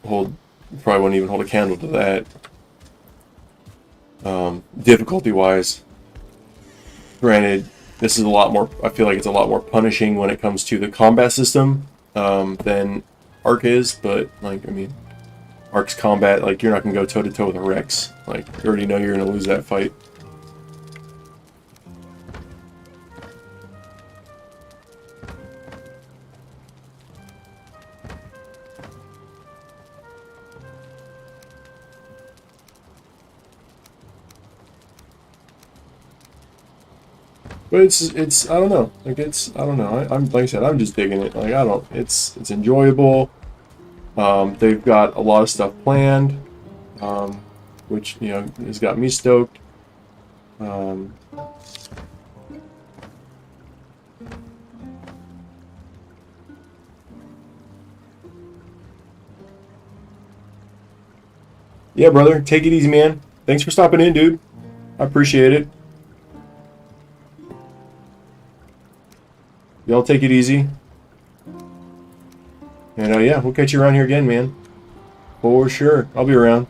probably wouldn't even hold a candle to that. Difficulty-wise, granted, this is a lot more, I feel like it's a lot more punishing when it comes to the combat system than Ark is. But, like, I mean, Ark's combat, like, you're not going to go toe-to-toe with a Rex. Like, you already know you're going to lose that fight. But it's I don't know. Like, I don't know. I'm like I said, I'm just digging it. Like, it's enjoyable. They've got a lot of stuff planned, which has got me stoked. Yeah, brother, take it easy, man. Thanks for stopping in, dude. I appreciate it. Y'all take it easy. And yeah, we'll catch you around here again, man. For sure. I'll be around.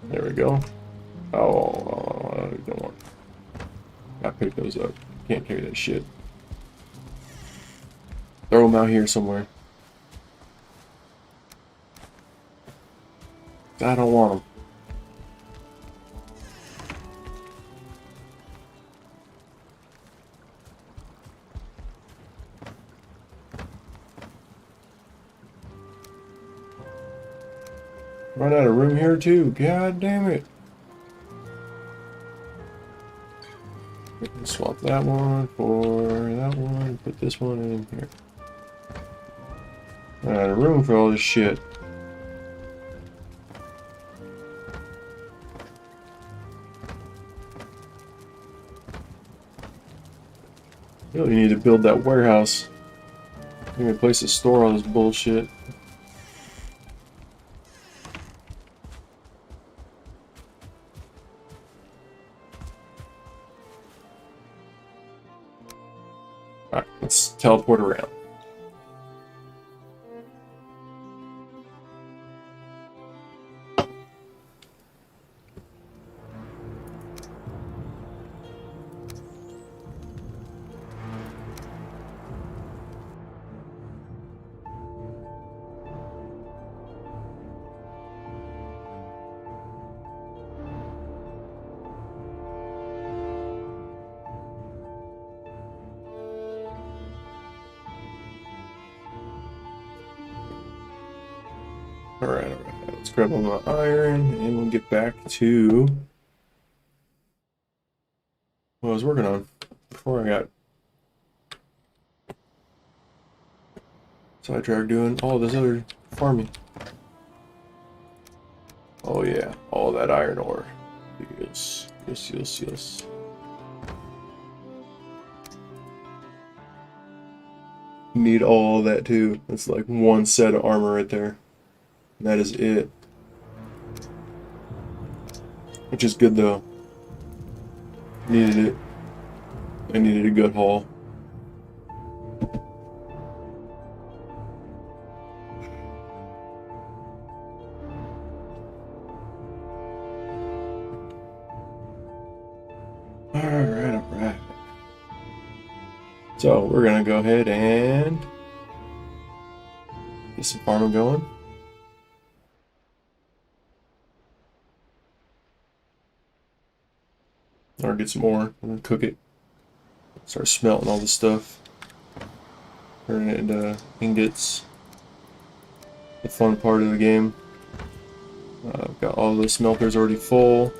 There we go. Oh, I don't want. I pick those up. Can't carry that shit. Throw them out here somewhere. I don't want them. Run out of room here too. God damn it. Swap that one for that one. Put this one in here. Run out of room for all this shit. Really need to build that warehouse. Give me a place to store all this bullshit. Alright, let's teleport around. Alright, let's grab all my iron and we'll get back to what I was working on before I got sidetracked doing all this other farming. Oh yeah, all that iron ore. Yes, yes, yes, yes. Need all that too. That's like one set of armor right there. And that is it. Which is good though. Needed it. I needed a good haul. Alright. So we're gonna go ahead and get some farming going. Or get some more. I'm gonna cook it. Start smelting all this stuff. Turn it into ingots. The fun part of the game. I've got all the smelters already full.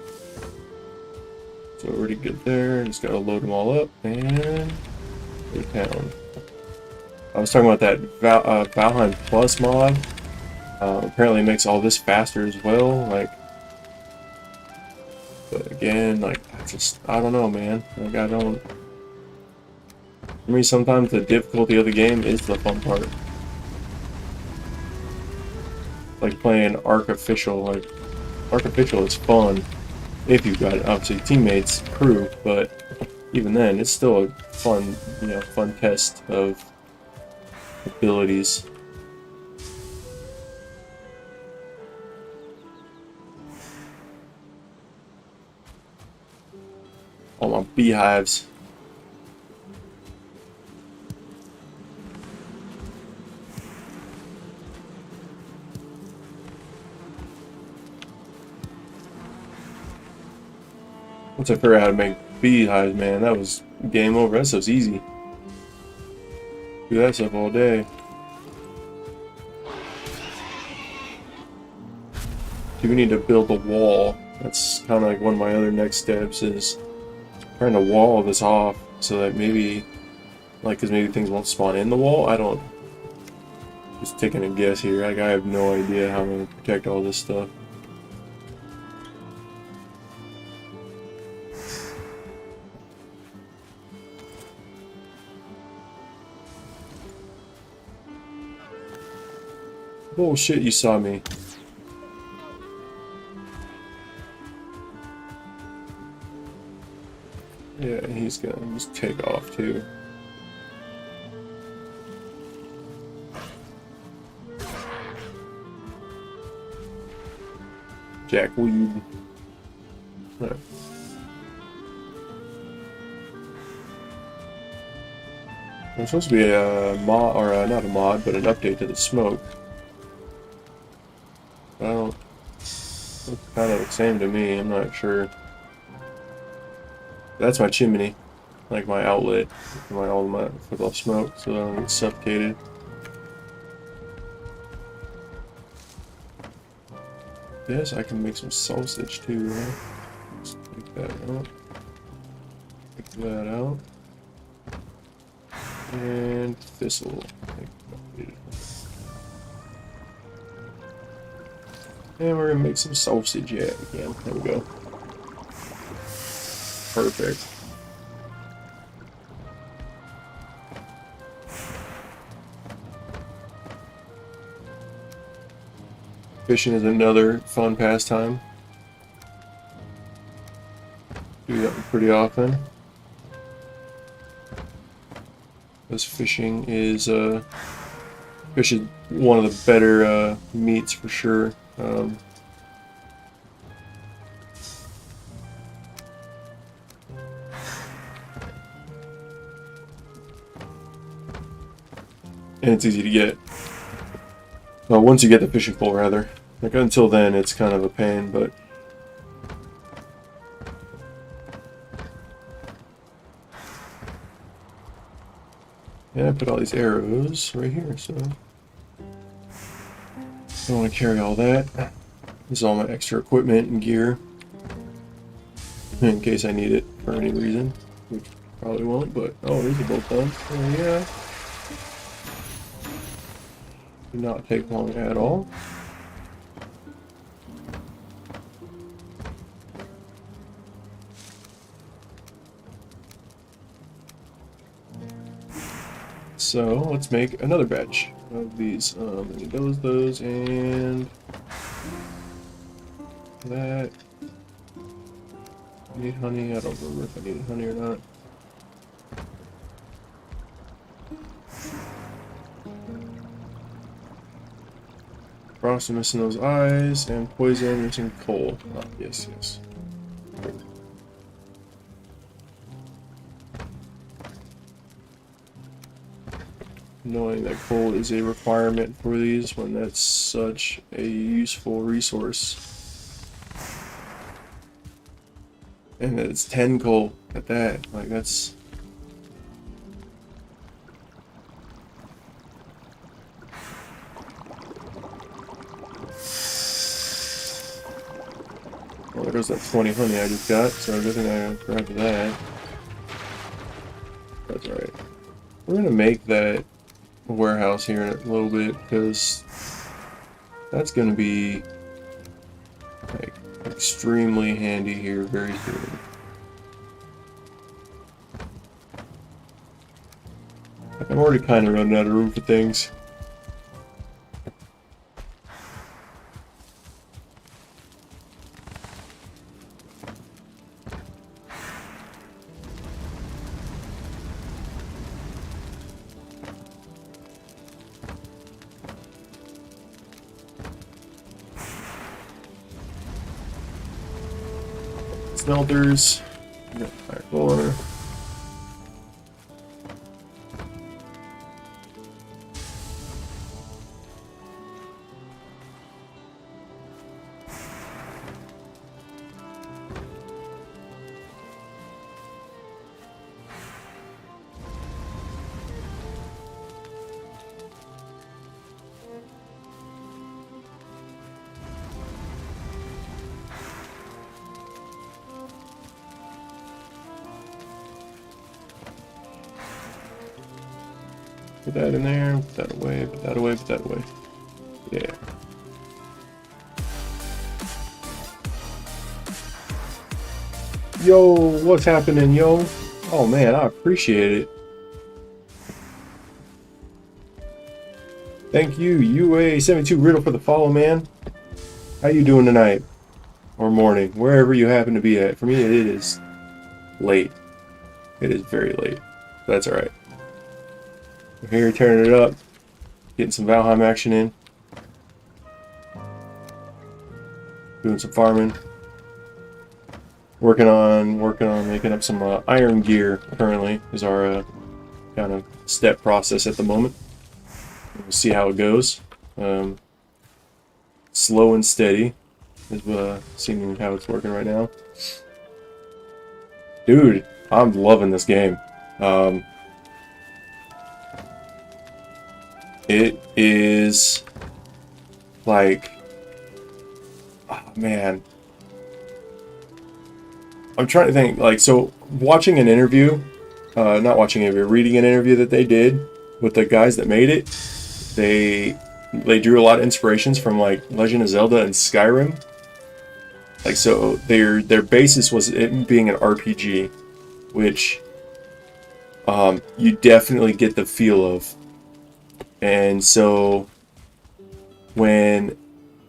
So we're already good there. Just gotta load them all up and go to town. I was talking about that Valheim Plus mod. Apparently it makes all this faster as well. Like, but again, like, I don't know, man. Like, I don't. For me, sometimes the difficulty of the game is the fun part. Like playing Artificial. Like, Artificial is fun if you've got obviously teammates, crew, but even then, it's still a fun, fun test of abilities. All my beehives. Once I figured out how to make beehives, man, that was game over. That stuff's easy. Do that stuff all day. We need to build a wall. That's kind of like one of my other next steps is trying to wall this off so that maybe, like, because maybe things won't spawn in the wall. I don't. Just taking a guess here. Like, I have no idea how I'm going to protect all this stuff. Bullshit, you saw me. Yeah, he's gonna just take off too. Jackweed. Right. There's supposed to be a mod, or not a mod, but an update to the smoke. I don't. It's kind of the same to me. I'm not sure. That's my chimney, like my outlet for the smoke, so I don't get suffocated. Yes, I can make some sausage too, right? Let's take that out. Take that out. And thistle. And we're gonna make some sausage. Yeah, we can. There we go. Perfect. Fishing is another fun pastime. Do that pretty often. Because fishing is fish is one of the better meats for sure. And it's easy to get. Well, once you get the fishing pole, rather. Like, until then, it's kind of a pain, but... Yeah, I put all these arrows right here, so... I don't want to carry all that. This is all my extra equipment and gear. In case I need it for any reason. Which probably won't, but... Oh, there's a bolt gun. Oh, yeah. Do not take long at all. So let's make another batch of these. I need those, and that. I need honey. I don't remember if I need honey or not. Frost, I'm missing those eyes, and poison, missing coal. Ah, yes, yes. Knowing that coal is a requirement for these when that's such a useful resource. And that it's 10 coal at that, like that's... Well, there goes that 20 honey I just got, so good thing I grabbed that. That's alright. We're gonna make that warehouse here in a little bit, because that's gonna be like extremely handy here very soon. Like, I'm already kind of running out of room for things. Smelters, fire floor. Put that in there, put that away, put that away, put that away. Yeah. Yo, what's happening, yo? Oh man, I appreciate it. Thank you, UA72 Riddle, for the follow, man. How you doing tonight? Or morning, wherever you happen to be at. For me, it is late. It is very late. That's alright. We're here turning it up, getting some Valheim action in, doing some farming, working on making up some iron gear. Currently is our kind of step process at the moment. We'll see how it goes. Slow and steady is seeming how it's working right now. Dude, I'm loving this game. It is like, oh man, I'm trying to think, like, so watching an interview, not watching an interview, reading an interview that they did with the guys that made it, they drew a lot of inspirations from like Legend of Zelda and Skyrim. Like, so their basis was it being an RPG, which you definitely get the feel of. And so when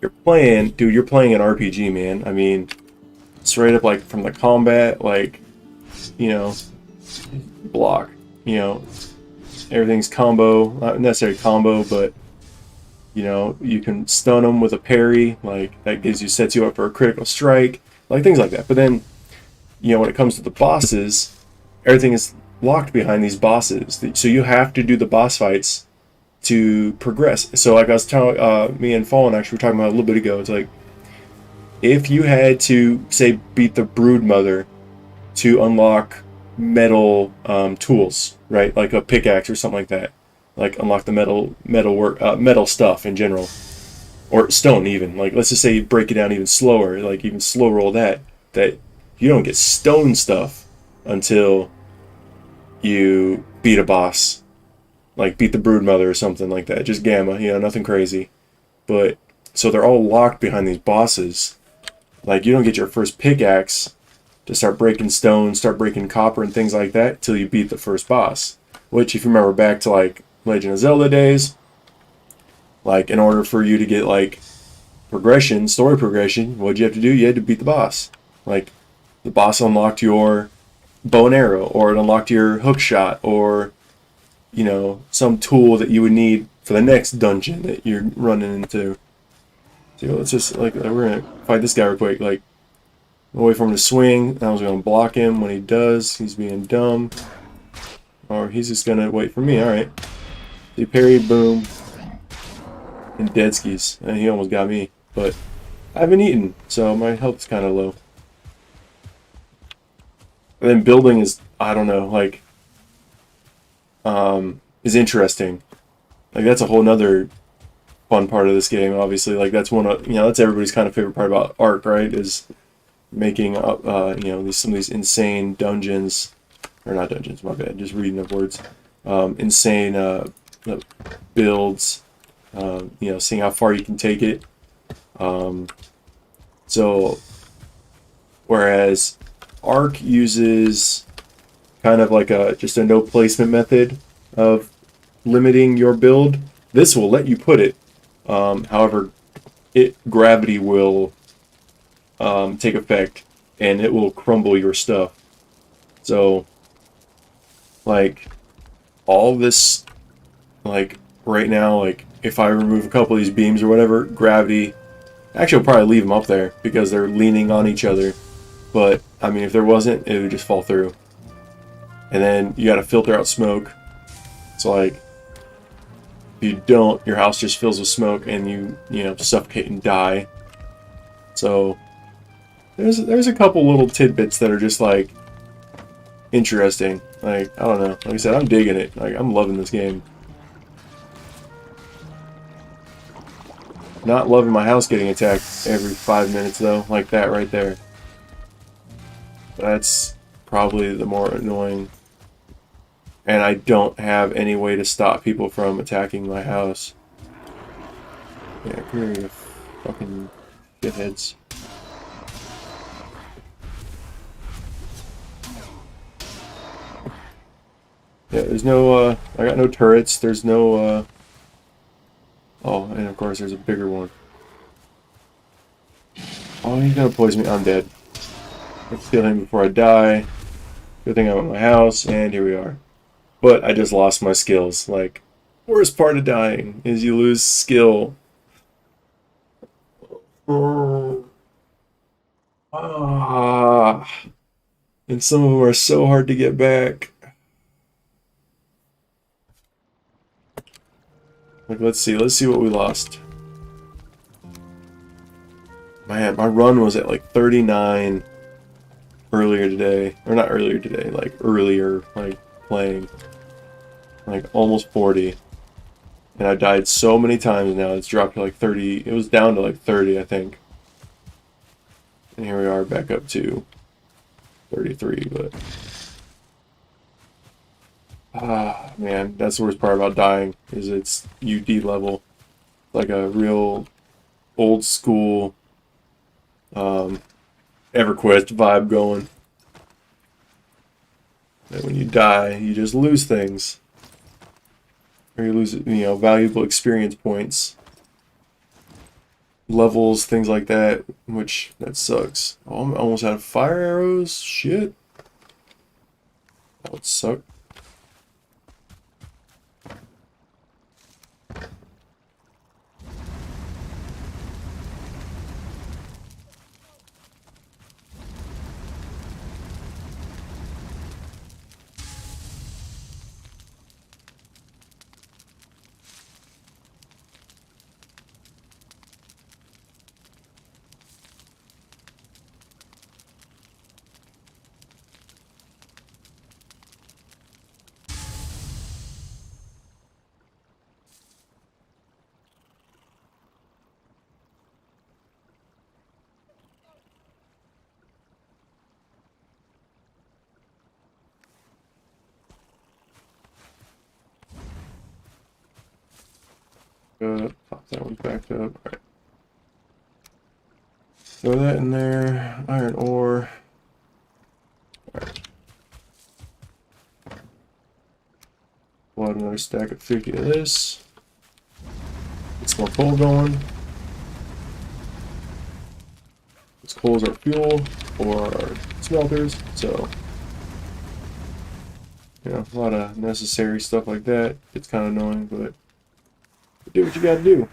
you're playing, dude, you're playing an RPG, man. I mean, straight up, like, from the combat, like, you know, block, you know, everything's combo, not necessarily combo, but, you know, you can stun them with a parry, like, that sets you up for a critical strike, like, things like that. But then, you know, when it comes to the bosses, everything is locked behind these bosses. So you have to do the boss fights to progress. So like I was telling, me and Fallen actually were talking about a little bit ago, it's like, if you had to, say, beat the Brood Mother to unlock metal tools, right? Like a pickaxe or something like that. Like unlock the metal stuff in general. Or stone even. Like let's just say you break it down even slower, like even slow roll that you don't get stone stuff until you beat a boss. Like beat the Brood Mother or something like that. Just gamma, you know, nothing crazy. But so they're all locked behind these bosses. Like you don't get your first pickaxe to start breaking stone, start breaking copper and things like that till you beat the first boss. Which if you remember back to like Legend of Zelda days, like in order for you to get like progression, story progression, what'd you have to do? You had to beat the boss. Like the boss unlocked your bow and arrow, or it unlocked your hook shot, or you know, some tool that you would need for the next dungeon that you're running into. So let's just, like, we're gonna fight this guy real quick. Like, wait for him to swing. I was gonna block him when he does. He's being dumb. Or he's just gonna wait for me. Alright. He parried, boom. And dead skis. And he almost got me. But I haven't eaten, so my health is kind of low. And then building is, I don't know, like, is interesting. Like, that's a whole nother fun part of this game, obviously. Like, that's one of, you know, that's everybody's kind of favorite part about Ark, right? Is making up, you know, some of these insane dungeons. Or not dungeons, my bad, just reading the words. Insane builds. You know, seeing how far you can take it. So, whereas Ark uses kind of like just a no placement method of limiting your build. This will let you put it. However, gravity will take effect and it will crumble your stuff. So, like, all this, like, right now, like, if I remove a couple of these beams or whatever, gravity, actually, I'll probably leave them up there because they're leaning on each other. But, I mean, if there wasn't, it would just fall through. And then you gotta filter out smoke. So, like, if you don't, your house just fills with smoke and you know, suffocate and die. So, there's a couple little tidbits that are just, like, interesting. Like, I don't know. Like I said, I'm digging it. Like, I'm loving this game. Not loving my house getting attacked every 5 minutes, though. Like that right there. That's probably the more annoying. And I don't have any way to stop people from attacking my house. Yeah, come here, you fucking shitheads. Yeah, there's no, I got no turrets, there's no, oh, and of course there's a bigger one. Oh, he's gonna poison me, I'm dead. Let's kill him before I die. Good thing I'm at my house, and here we are. But I just lost my skills. Like, worst part of dying is you lose skill. Ah, and some of them are so hard to get back. Like, let's see what we lost. Man, my run was at like 39 earlier today. Or not earlier today, like earlier, like playing. Like almost 40. And I died so many times now, it's dropped to like 30. It was down to like 30, I think. And here we are back up to 33, but... Ah, man, that's the worst part about dying, is it's UD level. Like a real old school EverQuest vibe going. And when you die, you just lose things. Or you lose, you know, valuable experience points. levels, things like that, which that sucks. Oh, I'm almost out of fire arrows. Shit. That would suck. Pop that one back up. Alright. Throw that in there. Iron ore. Alright. We'll add another stack of 50 of this. Get some more coal going. This coal is our fuel for our smelters, so you know, a lot of necessary stuff like that. It's kind of annoying, but do what you gotta do.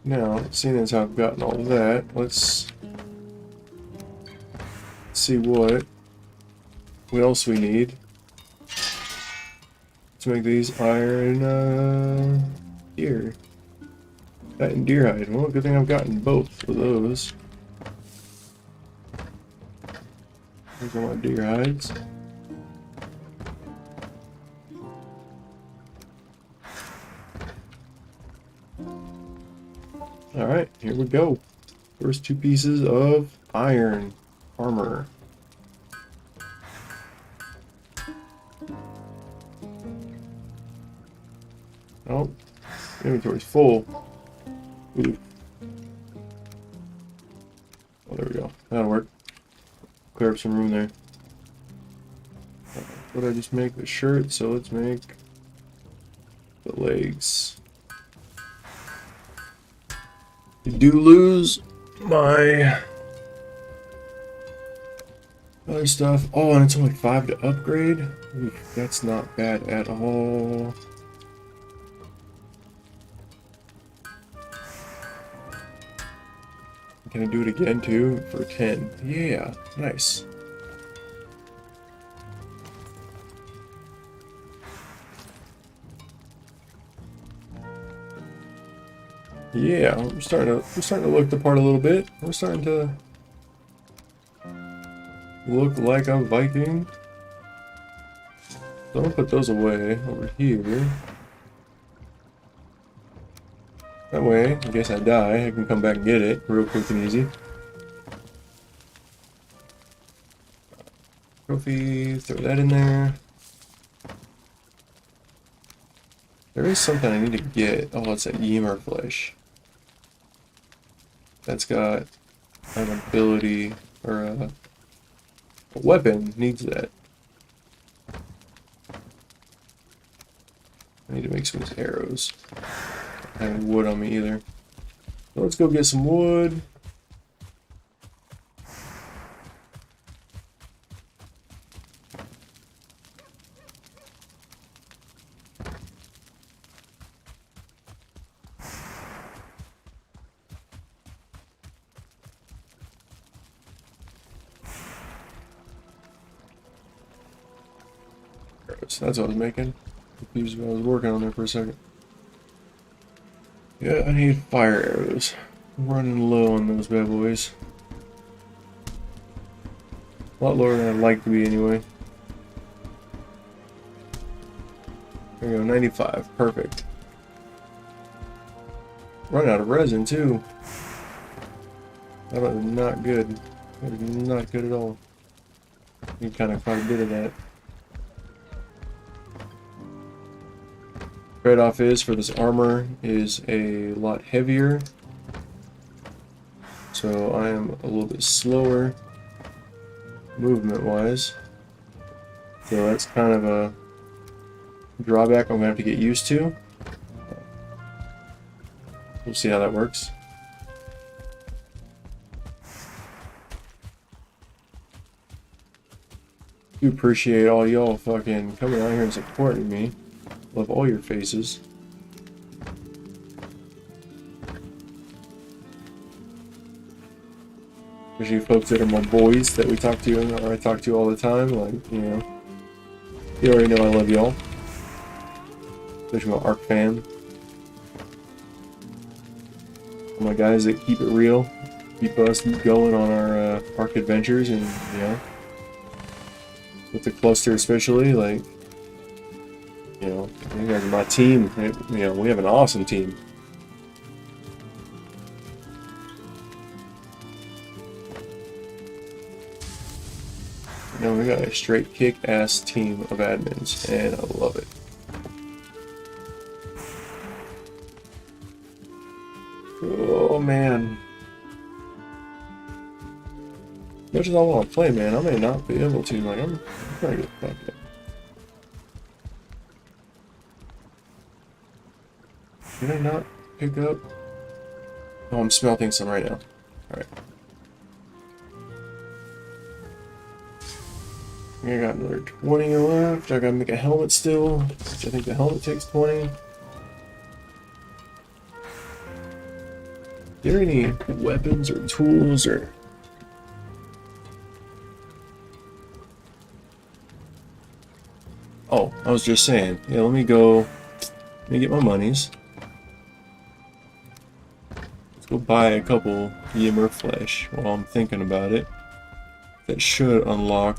Now, seeing as I've gotten all of that, let's see what else we need to make these iron deer. That and deer hide. Well, good thing I've gotten both of those. These are my deer hides. Alright, here we go. First 2 pieces of iron armor. Oh, inventory's full. Ooh. Oh, there we go. That'll work. Clear up some room there. What did I just make? The shirt, so let's make the legs. You do lose my other stuff. Oh, and it's only 5 to upgrade? Oof, that's not bad at all. Can I do it again too? For 10. Yeah, nice. Yeah, we're starting to look the part a little bit. We're starting to look like a Viking. So I'm gonna put those away over here. That way, in case I die, I can come back and get it real quick and easy. Trophy, throw that in there. There is something I need to get. Oh, it's a Ymir flesh. That's got an ability, or a weapon needs that. I need to make some arrows. I don't have wood on me either. So let's go get some wood. That's what I was making. Confused what I was working on there for a second. Yeah, I need fire arrows. I'm running low on those bad boys. A lot lower than I'd like to be anyway. There we go, 95. Perfect. Running out of resin too. That is not good. That is not good at all. Need kind of quite a bit of that. Trade-off is for this armor is a lot heavier, so I am a little bit slower movement-wise. So that's kind of a drawback I'm gonna have to get used to. We'll see how that works. Do appreciate all y'all fucking coming out here and supporting me. Love all your faces. Especially folks that are my boys that we talk to, or I talk to all the time. Like, you know, you already know I love y'all. Especially my ARC fan. All my guys that keep it real, keep us going on our ARC adventures, and you know, with the cluster especially, like, you know, you guys are my team. You know, we have an awesome team. No, we got a straight kick-ass team of admins, and I love it. Oh man. As much as I want to play, man, I may not be able to. Like, I'm trying to get fucked up. Can I not pick up? Oh, I'm smelting some right now. Alright. I got another 20 left. I gotta make a helmet still, which I think the helmet takes 20. Are there any weapons or tools or... Oh, I was just saying. Yeah, let me get my monies. Let's go buy a couple Ymir flesh while I'm thinking about it. That should unlock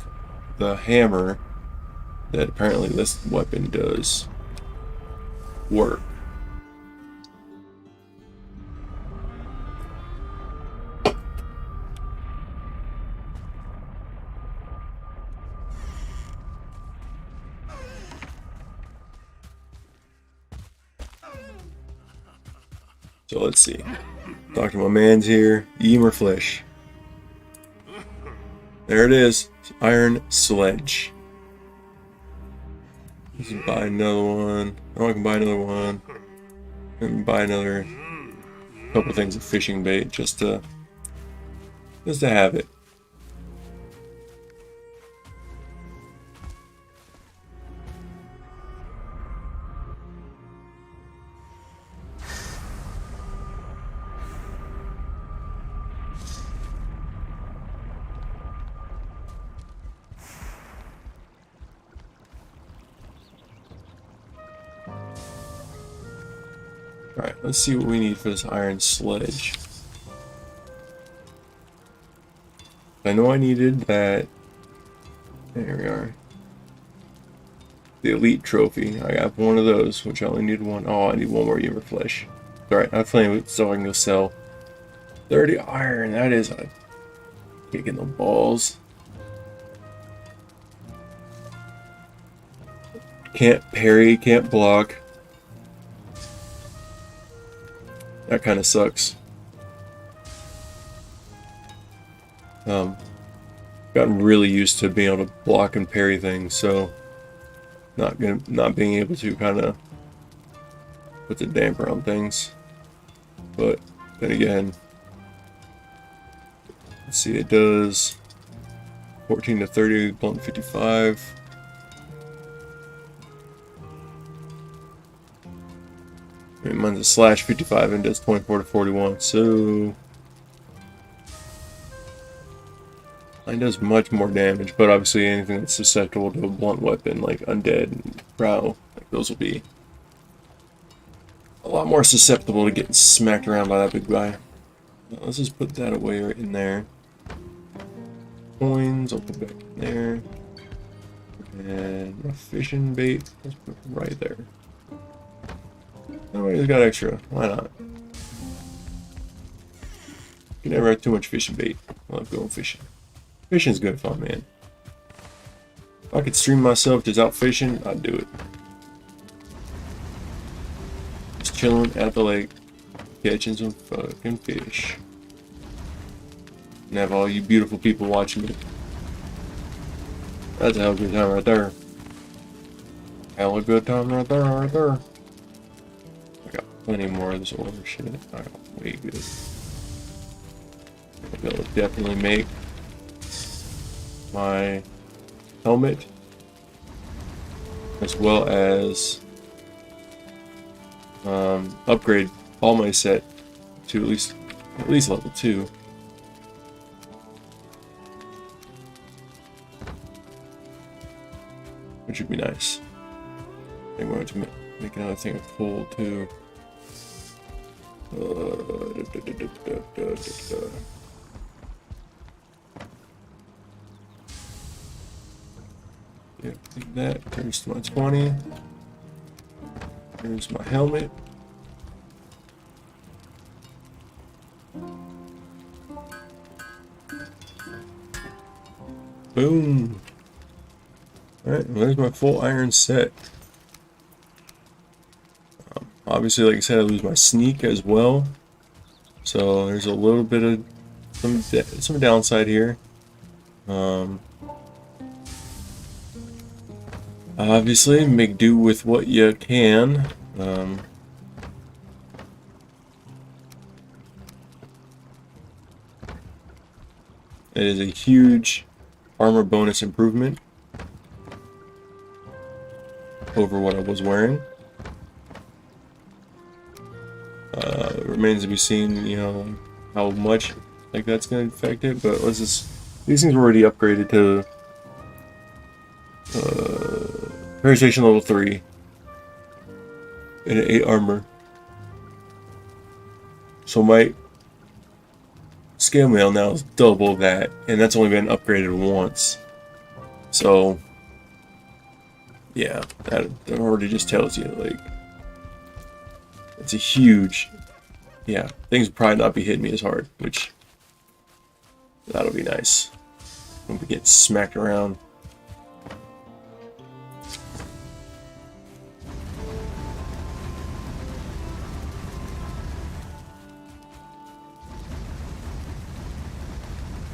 the hammer that apparently this weapon does work. So let's see. Talk to my man's here. Ymir flesh. There it is. Iron sledge. Let's buy another one. Oh, I can buy another one. And buy another couple things of fishing bait just to have it. Alright, let's see what we need for this iron sledge. I know I needed that. There we are. The elite trophy. I got one of those, which I only need one. Oh, I need one more Ymir flesh. Alright, I'm playing with so I can go sell 30 iron. That is a kick in the balls. Can't parry, can't block. That kind of sucks. Gotten really used to being able to block and parry things, so not being able to kind of put the damper on things. But then again, let's see, it does 14 to 30, blunt 55. I mean, mine's a slash 55 and does 24 to 41, so mine does much more damage, but obviously anything that's susceptible to a blunt weapon like undead and prow, like those will be a lot more susceptible to getting smacked around by that big guy. Let's just put that away right in there. Coins, I'll put back in there. And my fishing bait, let's put it right there. Nobody's got extra. Why not? You can never have too much fishing bait. I love going fishing. Fishing's good fun, man. If I could stream myself just out fishing, I'd do it. Just chilling at the lake, catching some fucking fish. And have all you beautiful people watching me. That's a hell of a good time right there. Hell of a good time right there, right there. I got plenty more of this ore shit. I got way good. I'll definitely make my helmet, as well as upgrade all my set to at least level 2. Which would be nice. I think we're going to make another thing of coal too. Yeah, take that. Turns to my 20. Here's my helmet. Boom. Alright, well, there's my full iron set. Obviously, like I said, I lose my sneak as well. So there's a little bit of some downside here. Obviously, make do with what you can. It is a huge armor bonus improvement over what I was wearing. Remains to be seen, you know, how much like that's going to affect it. But let's just, these things were already upgraded to Parry Station level 3 and an 8 armor. So my scale mail now is double that, and that's only been upgraded once. So yeah, that already just tells you, like, it's a huge, yeah, things will probably not be hitting me as hard, which, that'll be nice. When we get smacked around.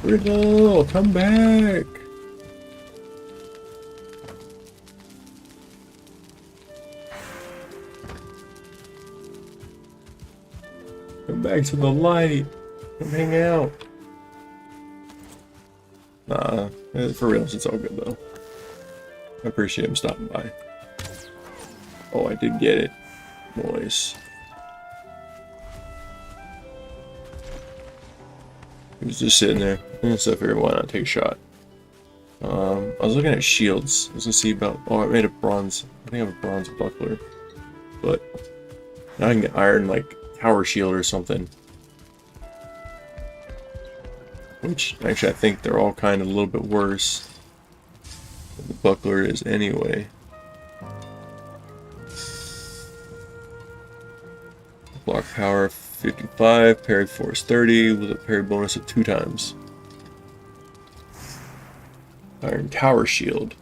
Riddle, come back! Come back to the light. Come hang out. Nah, for real, it's all good though. I appreciate him stopping by. Oh, I did get it. Nice. He was just sitting there. And so I figured, why not take a shot? I was looking at shields. I was gonna see about. Oh, I made a bronze. I think I have a bronze buckler. But now I can get iron, like, tower shield or something. Which, actually, I think they're all kind of a little bit worse than the buckler is anyway. Block power 55, parry force 30, with a parry bonus of 2 times. Iron tower shield.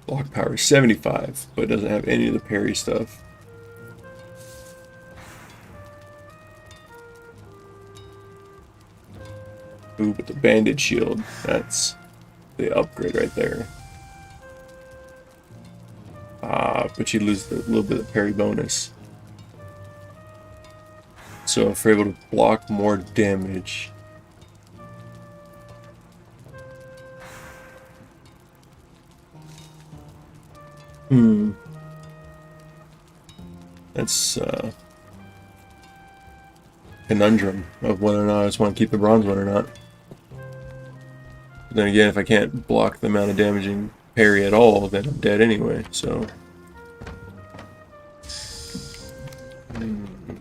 Block power 75, but doesn't have any of the parry stuff. Ooh, but the banded shield, that's the upgrade right there. But you lose a little bit of parry bonus. So if we're able to block more damage. That's conundrum of whether or not I just want to keep the bronze one or not. But then again, if I can't block the amount of damaging parry at all, then I'm dead anyway, so.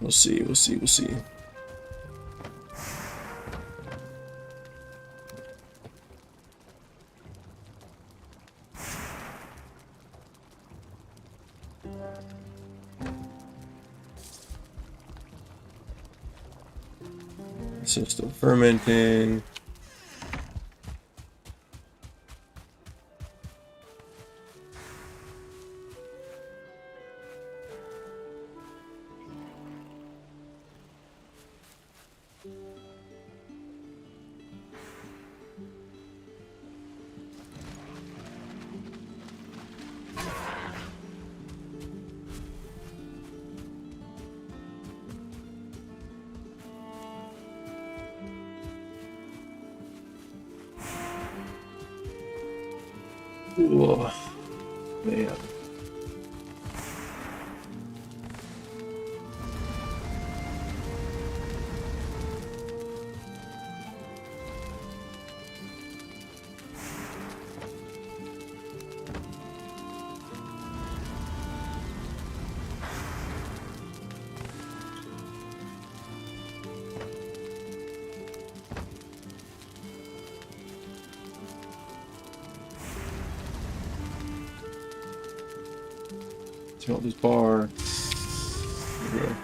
We'll see, we'll see, we'll see. So still fermenting. Whoa, man. Smell this bar. There we go.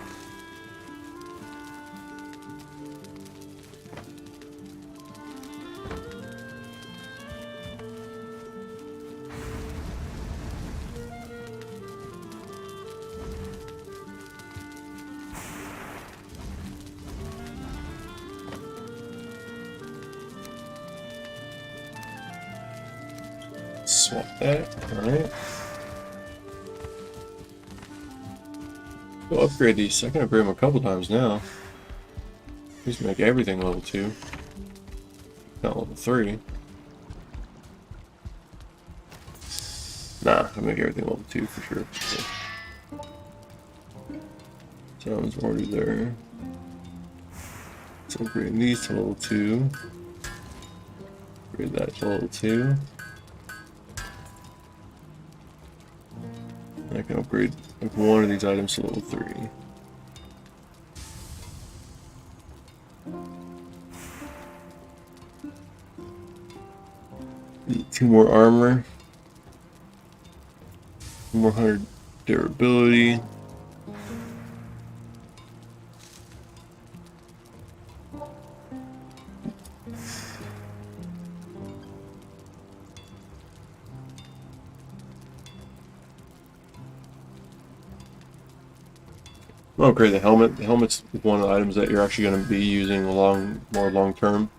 Swap that. Alright. We'll upgrade these. I can upgrade them a couple times now. Just make everything level 2. Not level 3. Nah, I make everything level 2 for sure. Sounds already there. So upgrade these to level 2. Upgrade that to level 2. I can upgrade like one of these items to level 3. Need 2 more armor. 2 more 100 durability. I'll upgrade the helmet. The helmet's one of the items that you're actually going to be using more long term.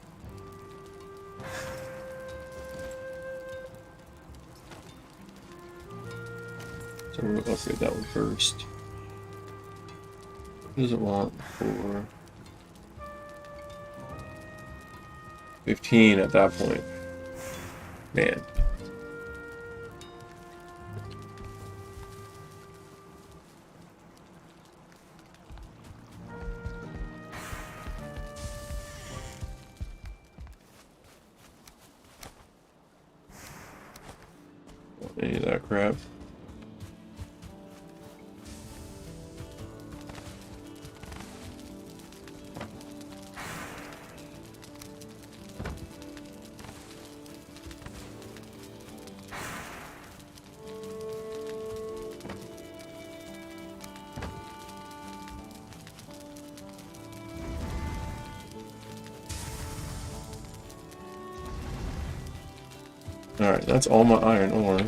So we'll upgrade that one first. What does it want for 15 at that point? Man. Any of that crap. Alright, that's all my iron ore.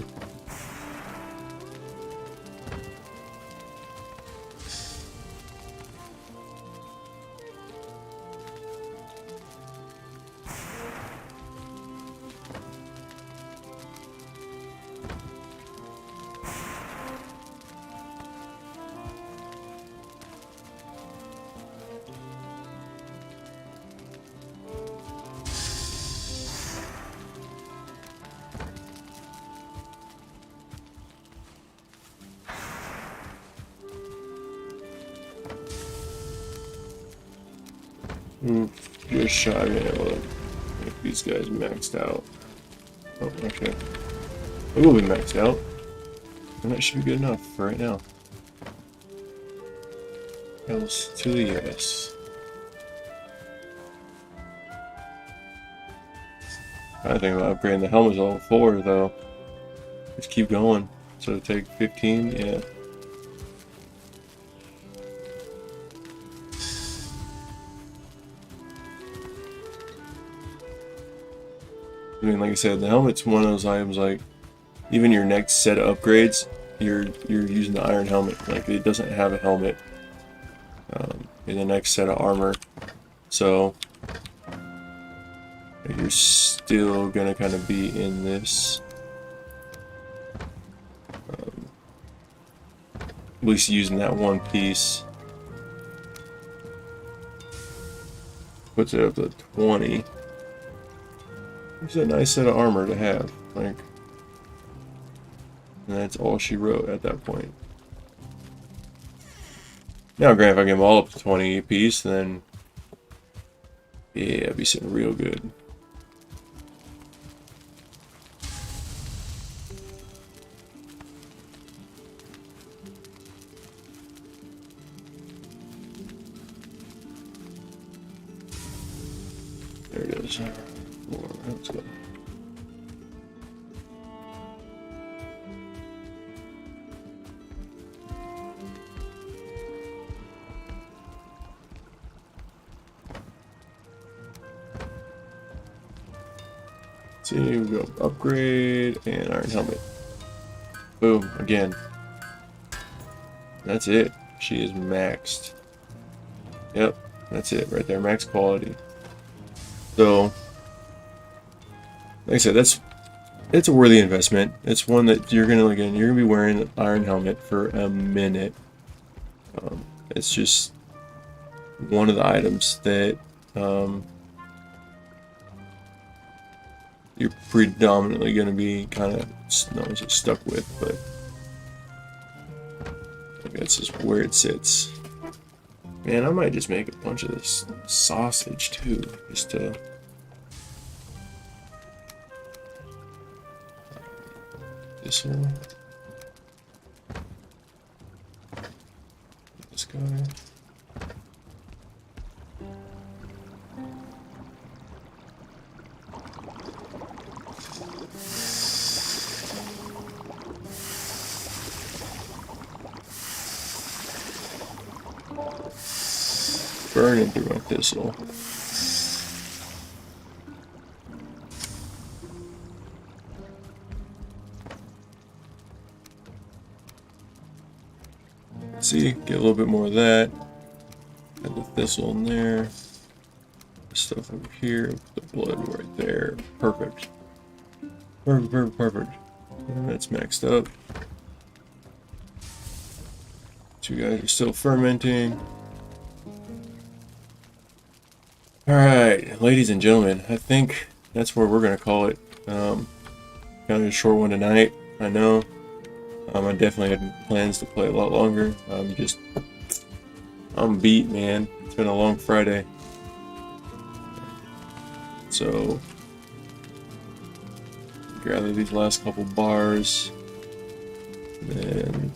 Just shy of being able to make these guys maxed out. Oh, okay. They will be maxed out. And that should be good enough for right now. Else to the yes. I think about upgrading the helmet to level 4 though. Just keep going. So take 15, yeah. I mean, like I said, the helmet's one of those items, like, even your next set of upgrades, you're using the iron helmet. Like, it doesn't have a helmet in the next set of armor. So, you're still gonna kind of be in this. At least using that one piece. Puts it up to 20. It's a nice set of armor to have. Like, And that's all she wrote at that point. Now, granted, if I get them all up to 20 apiece, then yeah, I'd be sitting real good. There it is. Let's go. See, we go upgrade and iron helmet. Boom, again. That's it. She is maxed. Yep, that's it right there, max quality. So, like I said, it's a worthy investment. It's one that you're gonna be wearing an iron helmet for a minute. It's just one of the items that you're predominantly going to be kind of not stuck with, but that's just where it sits. Man, I might just make a bunch of this sausage too, just to. This one. This guy. Burning through my thistle. See, get a little bit more of that. Add the thistle in there. Stuff over here. The blood right there. Perfect. Perfect. And that's maxed up. Two guys are still fermenting. Alright, ladies and gentlemen, I think that's where we're going to call it. Kind of a short one tonight, I know. I definitely had plans to play a lot longer. I'm beat, man. It's been a long Friday. So, gather these last couple bars. Then,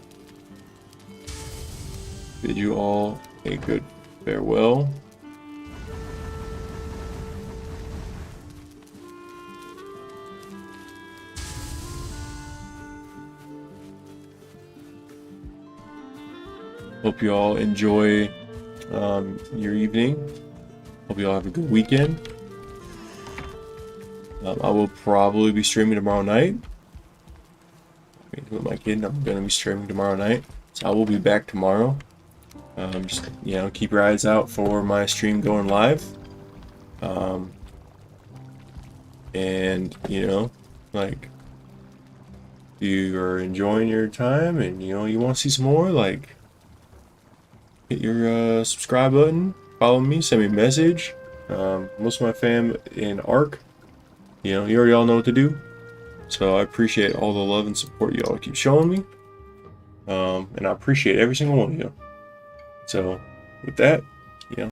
bid you all a good farewell. Hope you all enjoy your evening. Hope you all have a good weekend. I will probably be streaming tomorrow night. With my kid, I'm going to be streaming tomorrow night. So I will be back tomorrow. Just, keep your eyes out for my stream going live. And, like, you are enjoying your time and, you want to see some more, like, hit your subscribe button, follow me, send me a message. Most of my fam in ARC, you already all know what to do. So I appreciate all the love and support you all keep showing me. And I appreciate every single one of you. So with that,